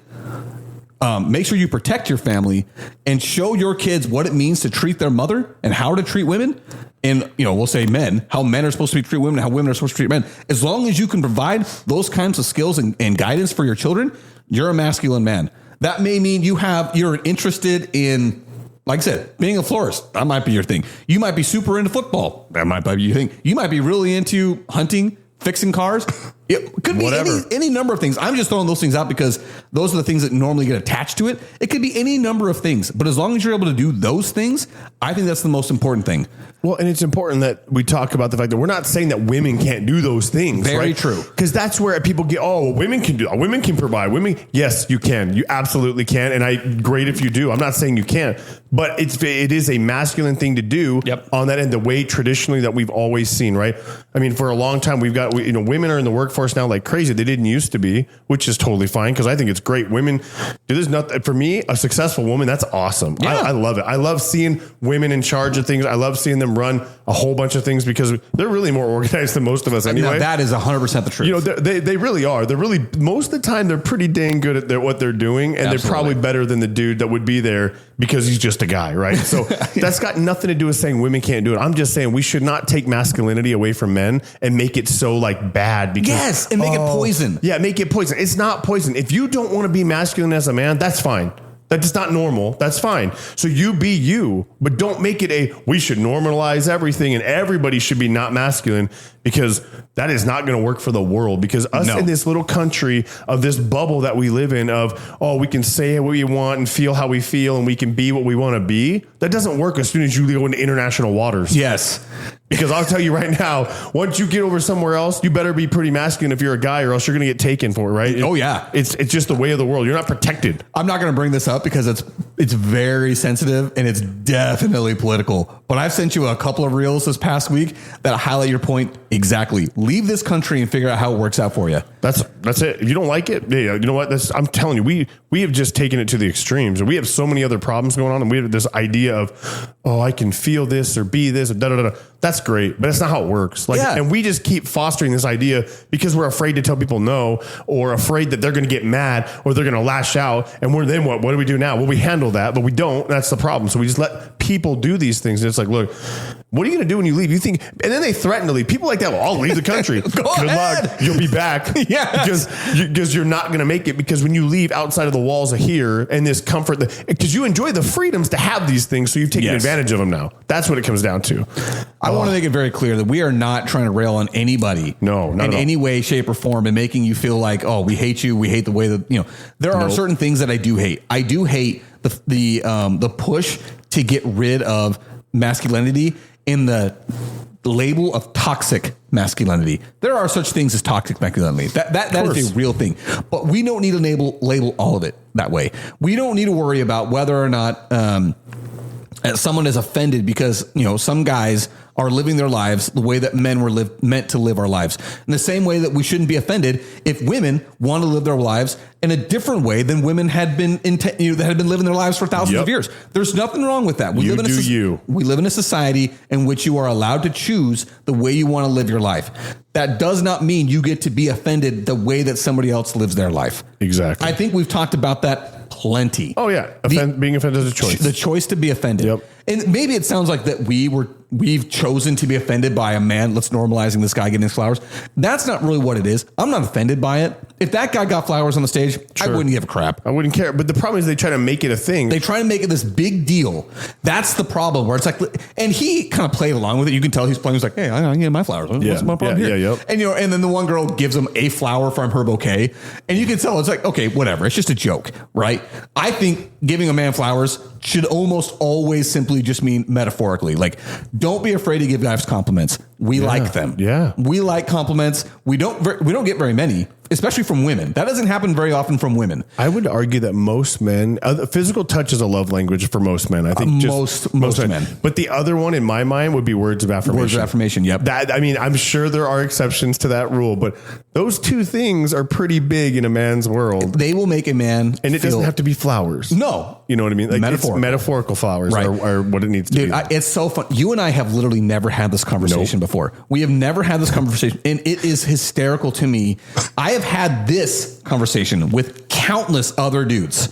make sure you protect your family, and show your kids what it means to treat their mother and how to treat women. And, we'll say men, how men are supposed to treat women, how women are supposed to treat men. As long as you can provide those kinds of skills and guidance for your children, you're a masculine man. That may mean you're interested in, like I said, being a florist. That might be your thing. You might be super into football. That might be your thing. You might be really into hunting, fixing cars. It could be any number of things. I'm just throwing those things out because those are the things that normally get attached to it. It could be any number of things. But as long as you're able to do those things, I think that's the most important thing. Well, and it's important that we talk about the fact that we're not saying that women can't do those things. Very true. Because that's where people get, women can do that. Women can provide. Yes, you can. You absolutely can. And great if you do. I'm not saying you can't. But it is a masculine thing to do on that end, the way traditionally that we've always seen, right? I mean, for a long time, we've got, women are in the workforce now like crazy. They didn't used to be, which is totally fine because I think it's great. Women, there's nothing, for me, a successful woman, that's awesome. Yeah. I love it. I love seeing women in charge of things. I love seeing them run a whole bunch of things because they're really more organized than most of us anyway. Now, that is 100% the truth. They really are. They're really, most of the time, they're pretty dang good at what they're doing. And They're probably better than the dude that would be there because he's just a guy, right? So that's got nothing to do with saying women can't do it. I'm just saying we should not take masculinity away from men and make it so like bad because and make it poison. Yeah, make it poison. It's not poison. If you don't want to be masculine as a man, that's fine. That's not normal. That's fine. So you be you, but don't make it we should normalize everything and everybody should be not masculine because that is not going to work for the world because in this little country of this bubble that we live in of, we can say what we want and feel how we feel and we can be what we want to be. That doesn't work as soon as you go into international waters. Yes. Because I'll tell you right now, once you get over somewhere else, you better be pretty masculine if you're a guy or else you're going to get taken for it, right? It's just the way of the world. You're not protected. I'm not going to bring this up because it's very sensitive and it's definitely political. But I've sent you a couple of reels this past week that highlight your point exactly. Leave this country and figure out how it works out for you. That's it. If you don't like it, you know what? I'm telling you, we have just taken it to the extremes. We have so many other problems going on, and we have this idea of, I can feel this or be this or da da da. That's great, but that's not how it works. And we just keep fostering this idea because we're afraid to tell people no, or afraid that they're going to get mad or they're going to lash out. And then what? What do we do now? Well, we handle that, but we don't. That's the problem. So we just let people do these things. And it's like, look, what are you going to do when you leave? You think, and then they threaten to leave. People like that, well, I'll leave the country. Good luck. You'll be back. Because you're not going to make it, because when you leave outside of the walls of here and this comfort, because you enjoy the freedoms to have these things. So you've taken advantage of them now. That's what it comes down to. I want to make it very clear that we are not trying to rail on anybody. No, not in any way, shape, or form, and making you feel like, oh, we hate you. We hate the way that, there are certain things that I do hate. I do hate the push to get rid of masculinity in the label of toxic masculinity. There are such things as toxic masculinity. That is a real thing. But we don't need to label all of it that way. We don't need to worry about whether or not someone is offended because, some guys are living their lives the way that men were meant to live our lives. In the same way that we shouldn't be offended if women want to live their lives in a different way than women had been that had been living their lives for thousands of years. There's nothing wrong with that. We live in a society in which you are allowed to choose the way you want to live your life. That does not mean you get to be offended the way that somebody else lives their life. Exactly. I think we've talked about that plenty. Oh yeah. Being offended is a choice. The choice to be offended. Yep. And maybe it sounds like that we've chosen to be offended by a man. Let's normalizing this guy getting his flowers. That's not really what it is. I'm not offended by it. If that guy got flowers on the stage, I wouldn't give a crap. I wouldn't care. But the problem is they try to make it a thing. They try to make it this big deal. That's the problem, where it's like, and he kind of played along with it. You can tell he's playing. He's like, hey, I get my flowers. What's my problem here? Yep. And then the one girl gives him a flower from her bouquet, and you can tell it's like, okay, whatever. It's just a joke, right? I think giving a man flowers should almost always simply just mean metaphorically. Like, don't be afraid to give guys compliments. We like them. Yeah. We like compliments. We don't get very many, especially from women. That doesn't happen very often from women. I would argue that most men, physical touch is a love language for most men. I think most men. But the other one in my mind would be words of affirmation. Words of affirmation. Yep. I'm sure there are exceptions to that rule, but those two things are pretty big in a man's world. They will make a man, and it doesn't have to be flowers. No, you know what I mean. Like metaphorical flowers are what it needs to be. It's so fun. You and I have literally never had this conversation before. We have never had this conversation, and it is hysterical to me. I have had this conversation with countless other dudes,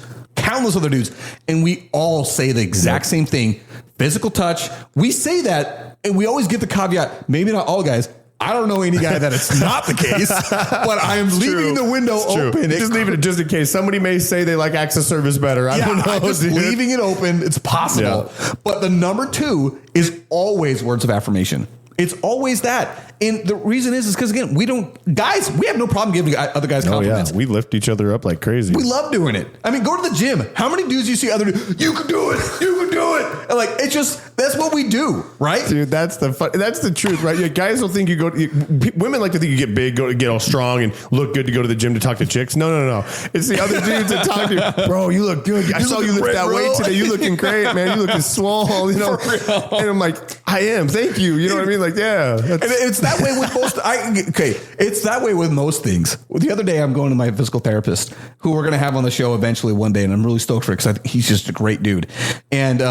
and we all say the exact same thing. Physical touch. We say that, and we always get the caveat, maybe not all guys. I don't know any guy that it's not the case, but I am leaving the window open. Just leaving it just in case. Somebody may say they like acts of service better. I don't know. I'm just leaving it open. It's possible. Yeah. But the number 2 is always words of affirmation. It's always that. And the reason is because, again, we have no problem giving other guys compliments. We lift each other up like crazy. We love doing it. I mean, go to the gym. How many dudes you see other dudes? You can do it. You can do it. And like, it's just, that's what we do, right? Dude, that's the truth, right? Yeah, guys will think women like to think you get big, get all strong and look good to go to the gym to talk to chicks. No. It's the other dudes that talk to you. Bro, you look good. I saw you lift that weight today. You looking great, man. You looking swole, And I'm like, I am. Thank you. You know what I mean? Like, yeah. And it's that way with most. It's that way with most things. The other day, I'm going to my physical therapist, who we're going to have on the show eventually one day, and I'm really stoked for it because he's just a great dude. And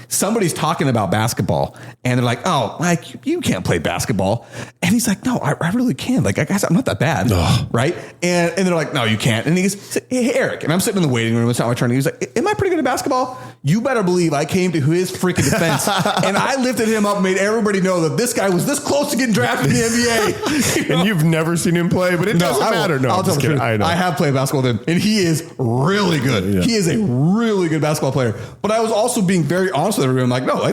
somebody's talking about basketball, and they're like, "Oh, like you can't play basketball," and he's like, "No, I really can. Like, guys, I'm not that bad, right?" And they're like, "No, you can't." And he goes, "Hey, Eric," and I'm sitting in the waiting room. It's not my turn. He's like, "Am I pretty good at basketball?" You better believe I came to his freaking defense, and I lifted him up and made everybody know that this guy was this close to getting drafted in the NBA. And you've never seen him play, but it doesn't matter. No, I'll tell you, I have played basketball with him, and he is really good. Yeah. He is a really good basketball player. But I was also being very honest with everyone. I'm like, no,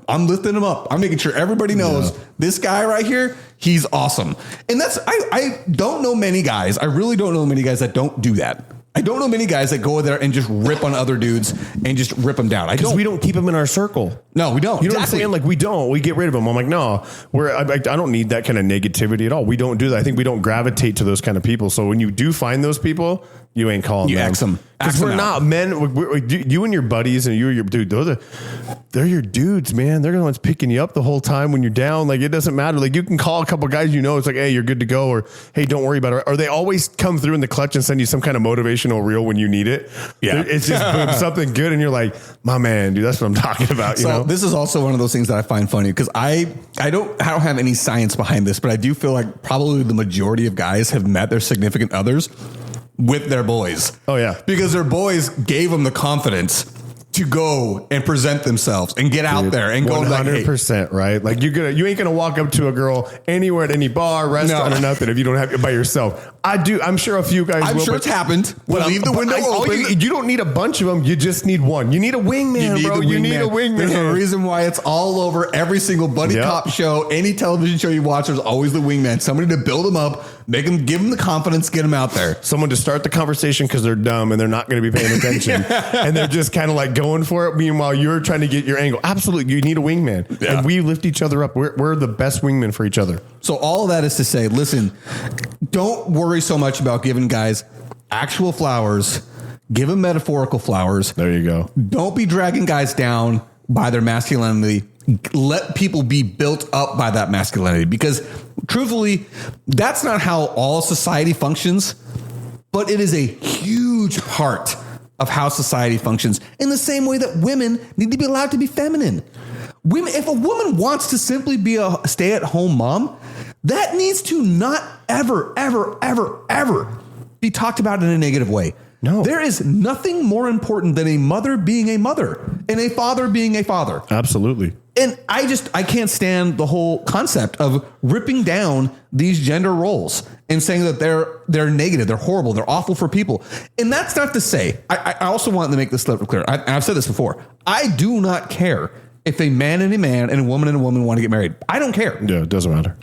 I'm lifting him up. I'm making sure everybody knows this guy right here, he's awesome. And I don't know many guys. I really don't know many guys that don't do that. I don't know many guys that go there and just rip on other dudes and just rip them down. Because we don't keep them in our circle. No, we don't. You know what I'm saying? Like, we don't. We get rid of them. I'm like, no, I don't need that kind of negativity at all. We don't do that. I think we don't gravitate to those kind of people. So when you do find those people, you ain't calling them. You axe them. Because we're not men. You and your buddies and you and your dude, they're your dudes, man. They're the ones picking you up the whole time when you're down. Like, it doesn't matter. Like, you can call a couple guys, it's like, hey, you're good to go, or hey, don't worry about it. Or they always come through in the clutch and send you some kind of motivational reel when you need it. Yeah, it's just something good, and you're like, my man, dude, that's what I'm talking about. So this is also one of those things that I find funny because I don't have any science behind this, but I do feel like probably the majority of guys have met their significant others with their boys. Oh yeah, because their boys gave them the confidence to go and present themselves and get out there and go like, hey, 100%, right? Like you ain't gonna walk up to a girl anywhere at any bar, restaurant, or nothing if you don't have it by yourself. I'm sure a few guys. I'm will, sure it's happened. We'll leave the window open. You don't need a bunch of them. You just need one. You need a wingman, bro. You need a wingman. There's a reason why it's all over every single buddy cop show, any television show you watch. There's always the wingman. Somebody to build them up, give them the confidence, get them out there. Someone to start the conversation because they're dumb and they're not going to be paying attention, and they're just kind of like going for it. Meanwhile, you're trying to get your angle. Absolutely, you need a wingman, and we lift each other up. We're the best wingmen for each other. So all of that is to say, listen, don't worry so much about giving guys actual flowers. Give them metaphorical flowers. There you go. Don't be dragging guys down by their masculinity. Let people be built up by that masculinity, because truthfully, that's not how all society functions, but it is a huge part of how society functions, in the same way that women need to be allowed to be feminine. If a woman wants to simply be a stay-at-home mom, that needs to not ever, ever, ever, ever be talked about in a negative way. No. There is nothing more important than a mother being a mother and a father being a father. Absolutely. And I can't stand the whole concept of ripping down these gender roles and saying that they're negative, they're horrible, they're awful for people. And that's not to say, I also want to make this clear. I've said this before. I do not care if a man and a woman want to get married. I don't care. Yeah, it doesn't matter.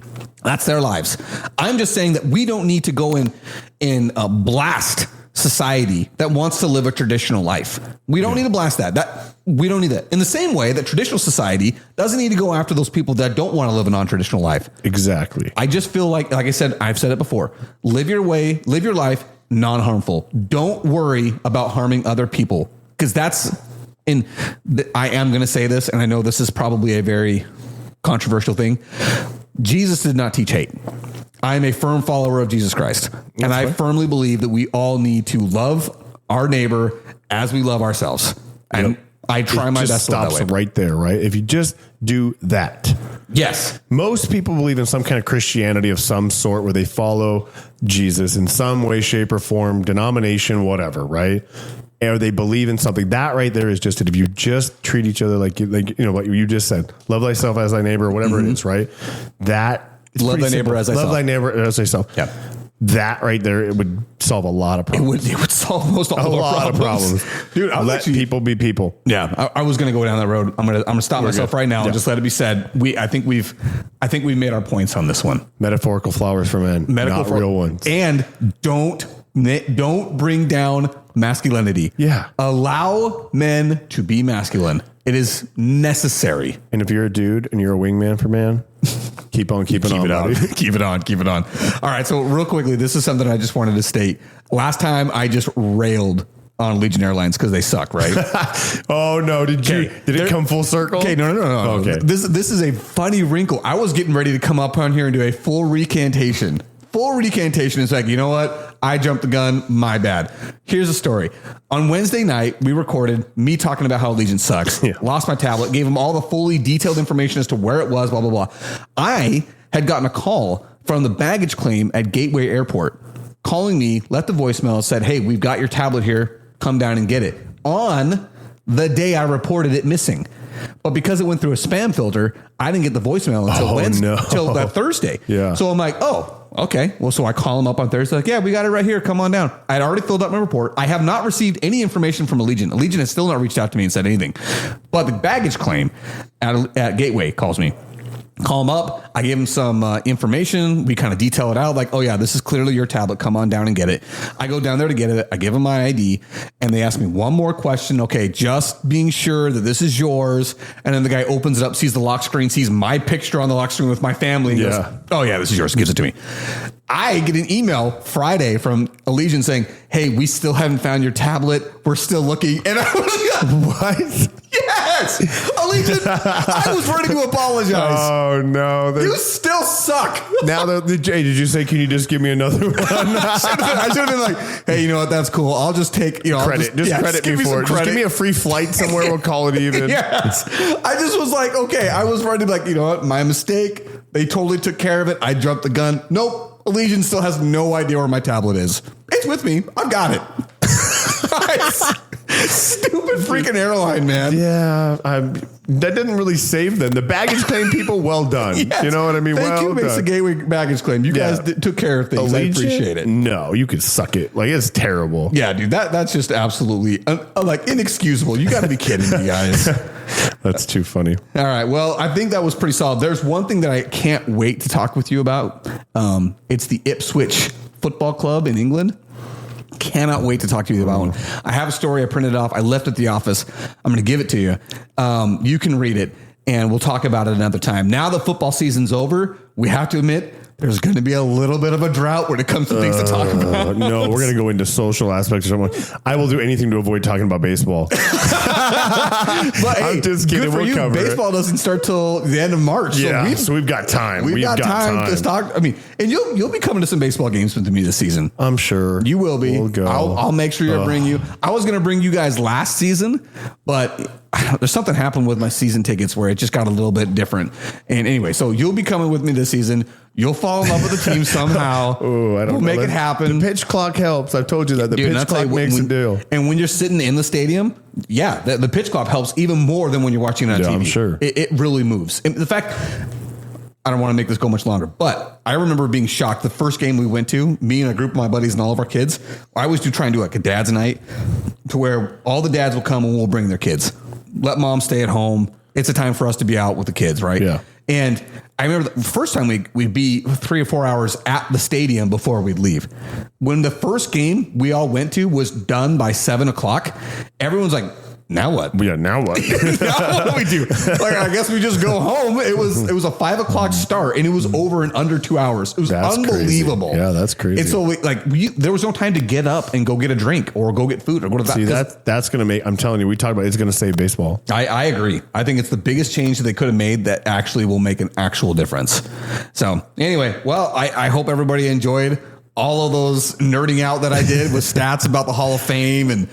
That's their lives. I'm just saying that we don't need to go in and blast society that wants to live a traditional life. We don't need to blast that. We don't need that. In the same way that traditional society doesn't need to go after those people that don't want to live a non-traditional life. Exactly. I just feel like I said, I've said it before, live your way, live your life, non-harmful. Don't worry about harming other people, because I am going to say this, and I know this is probably a very controversial thing. Jesus did not teach hate. I am a firm follower of Jesus Christ. And I firmly believe that we all need to love our neighbor as we love ourselves. And I try my best to live that way. Stops right there, right? If you just do that. Yes. Most people believe in some kind of Christianity of some sort where they follow Jesus in some way, shape, or form, denomination, whatever, right? Or they believe in something. That right there is just it. If you just treat each other like what you just said, love thyself as thy neighbor, or whatever it is, right? That is love thy neighbor as thyself. Love thy neighbor as thyself. Yeah. That right there, it would solve a lot of problems. It would solve most all a lot of problems. Dude, let people be people. Yeah, I was going to go down that road. I'm going to stop myself right now and just let it be said. I think we've made our points on this one. Metaphorical flowers for men, not real ones. And don't bring down masculinity. Yeah. Allow men to be masculine. It is necessary. And if you're a dude and you're a wingman for man, keep on keeping on. Keep it on. All right. So real quickly, this is something I just wanted to state. Last time I just railed on Allegiant Airlines because they suck, right? Oh no. Did it come full circle? Okay. No. Okay. This is a funny wrinkle. I was getting ready to come up on here and do a full recantation. It's like, you know what? I jumped the gun. My bad. Here's the story. On Wednesday night, we recorded me talking about how Allegiant sucks. Yeah. Lost my tablet, gave them all the fully detailed information as to where it was, blah, blah, blah. I had gotten a call from the baggage claim at Gateway Airport calling me, left a voicemail, said, hey, we've got your tablet here. Come down and get it. On the day I reported it missing. But because it went through a spam filter, I didn't get the voicemail until that Thursday. Yeah. So I'm like, okay. Well, so I call him up on Thursday. Like, yeah, we got it right here. Come on down. I'd already filled out my report. I have not received any information from Allegiant. Allegiant has still not reached out to me and said anything. But the baggage claim at Gateway calls me. Call him up. I give him some information. We kind of detail it out like, oh, yeah, this is clearly your tablet. Come on down and get it. I go down there to get it. I give him my ID and they ask me one more question. Okay, just being sure that this is yours. And then the guy opens it up, sees the lock screen, sees my picture on the lock screen with my family. And goes, oh, yeah, this is yours. Gives it to me. I get an email Friday from Allegiant saying, hey, we still haven't found your tablet. We're still looking. And I was like, what? Yes. Allegiant, I was ready to apologize. Oh, no. You still suck. Now, Jay, did you say, can you just give me another one? I should have been like, hey, you know what? That's cool. I'll just take credit. Just credit me for it. Just give me a free flight somewhere. We'll call it even. Yes. I just was like, okay. I was ready to be like, you know what? My mistake. They totally took care of it. I jumped the gun. Nope. Allegiant still has no idea where my tablet is. It's with me. I've got it. Stupid freaking airline, man. Yeah, that didn't really save them. The baggage claim people, well done. Yes. You know what I mean? Thank you, Mesa Gateway Baggage Claim. You guys took care of things. Allegiant? I appreciate it. No, you could suck it. Like, it's terrible. Yeah, dude, that's just absolutely like inexcusable. You got to be kidding me, guys. That's too funny. All right. Well, I think that was pretty solid. There's one thing that I can't wait to talk with you about. It's the Ipswich Football Club in England. Cannot wait to talk to you about one. I have a story. I printed it off. I left it at the office. I'm going to give it to you. You can read it, and we'll talk about it another time. Now the football season's over. We have to admit, there's going to be a little bit of a drought when it comes to things to talk about. No, we're going to go into social aspects or something. I will do anything to avoid talking about baseball. But hey, I'm just kidding. Good for you. Baseball doesn't start till the end of March. Yeah, so we've got time. We've got time to talk. I mean, and you'll be coming to some baseball games with me this season. I'm sure you will be. We'll go. I'll make sure to bring you. I was going to bring you guys last season, but there's something happened with my season tickets where it just got a little bit different. And anyway, so you'll be coming with me this season. You'll fall in love with the team somehow. We'll make it happen. The pitch clock helps. I've told you that. The pitch clock makes a deal. And when you're sitting in the stadium, the pitch clock helps even more than when you're watching it on TV. I'm sure. It really moves. And the fact, I don't want to make this go much longer, but I remember being shocked. The first game we went to, me and a group of my buddies and all of our kids, I always try and do like a dad's night to where all the dads will come and we'll bring their kids. Let mom stay at home. It's a time for us to be out with the kids, right? Yeah. And I remember the first time we'd be 3 or 4 hours at the stadium before we'd leave. When the first game we all went to was done by 7:00, everyone's like, now what? Yeah, now what? Now what do we do? Like, I guess we just go home. It was a 5:00 start, and it was over in under 2 hours. It was unbelievable. Crazy. Yeah, that's crazy. And so, there was no time to get up and go get a drink or go get food or go to the bathroom. See, that's going to make. I'm telling you, we talked about it's going to save baseball. I agree. I think it's the biggest change that they could have made that actually will make an actual difference. So, anyway, well, I hope everybody enjoyed all of those nerding out that I did with stats about the Hall of Fame and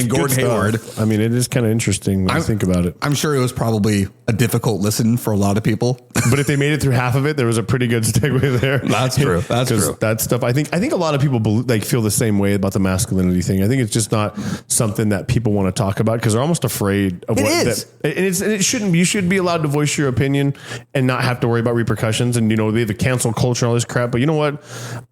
Gordon Hayward. I mean, it is kind of interesting when you think about it. I'm sure it was probably a difficult listen for a lot of people. But if they made it through half of it, there was a pretty good segue there. That's true. That's true. That stuff. I think a lot of people feel the same way about the masculinity thing. I think it's just not something that people want to talk about because they're almost afraid of what it is. And it shouldn't be. You should be allowed to voice your opinion and not have to worry about repercussions. And they have a cancel culture and all this crap. But you know what?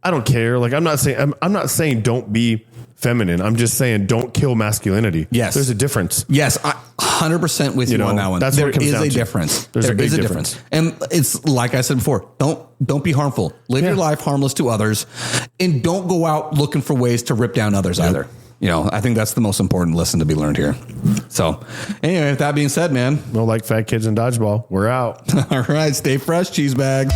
I don't care. Like, I'm not saying don't be feminine. I'm just saying don't kill masculinity. Yes. There's a difference. Yes. 100% with you on that one. There is a difference. There is a difference. And it's like I said before, don't be harmful. Live your life harmless to others and don't go out looking for ways to rip down others either. I think that's the most important lesson to be learned here. So anyway, with that being said, man. Well, like fat kids in dodgeball, we're out. All right. Stay fresh, cheese bag.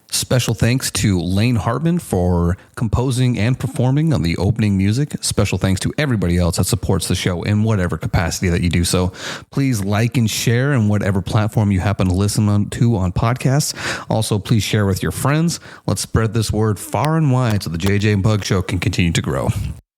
Special thanks to Lane Hartman for composing and performing on the opening music. Special thanks to everybody else that supports the show in whatever capacity that you do so. Please like and share on whatever platform you happen to listen to on podcasts. Also, please share with your friends. Let's spread this word far and wide so the JJ and Bug Show can continue to grow.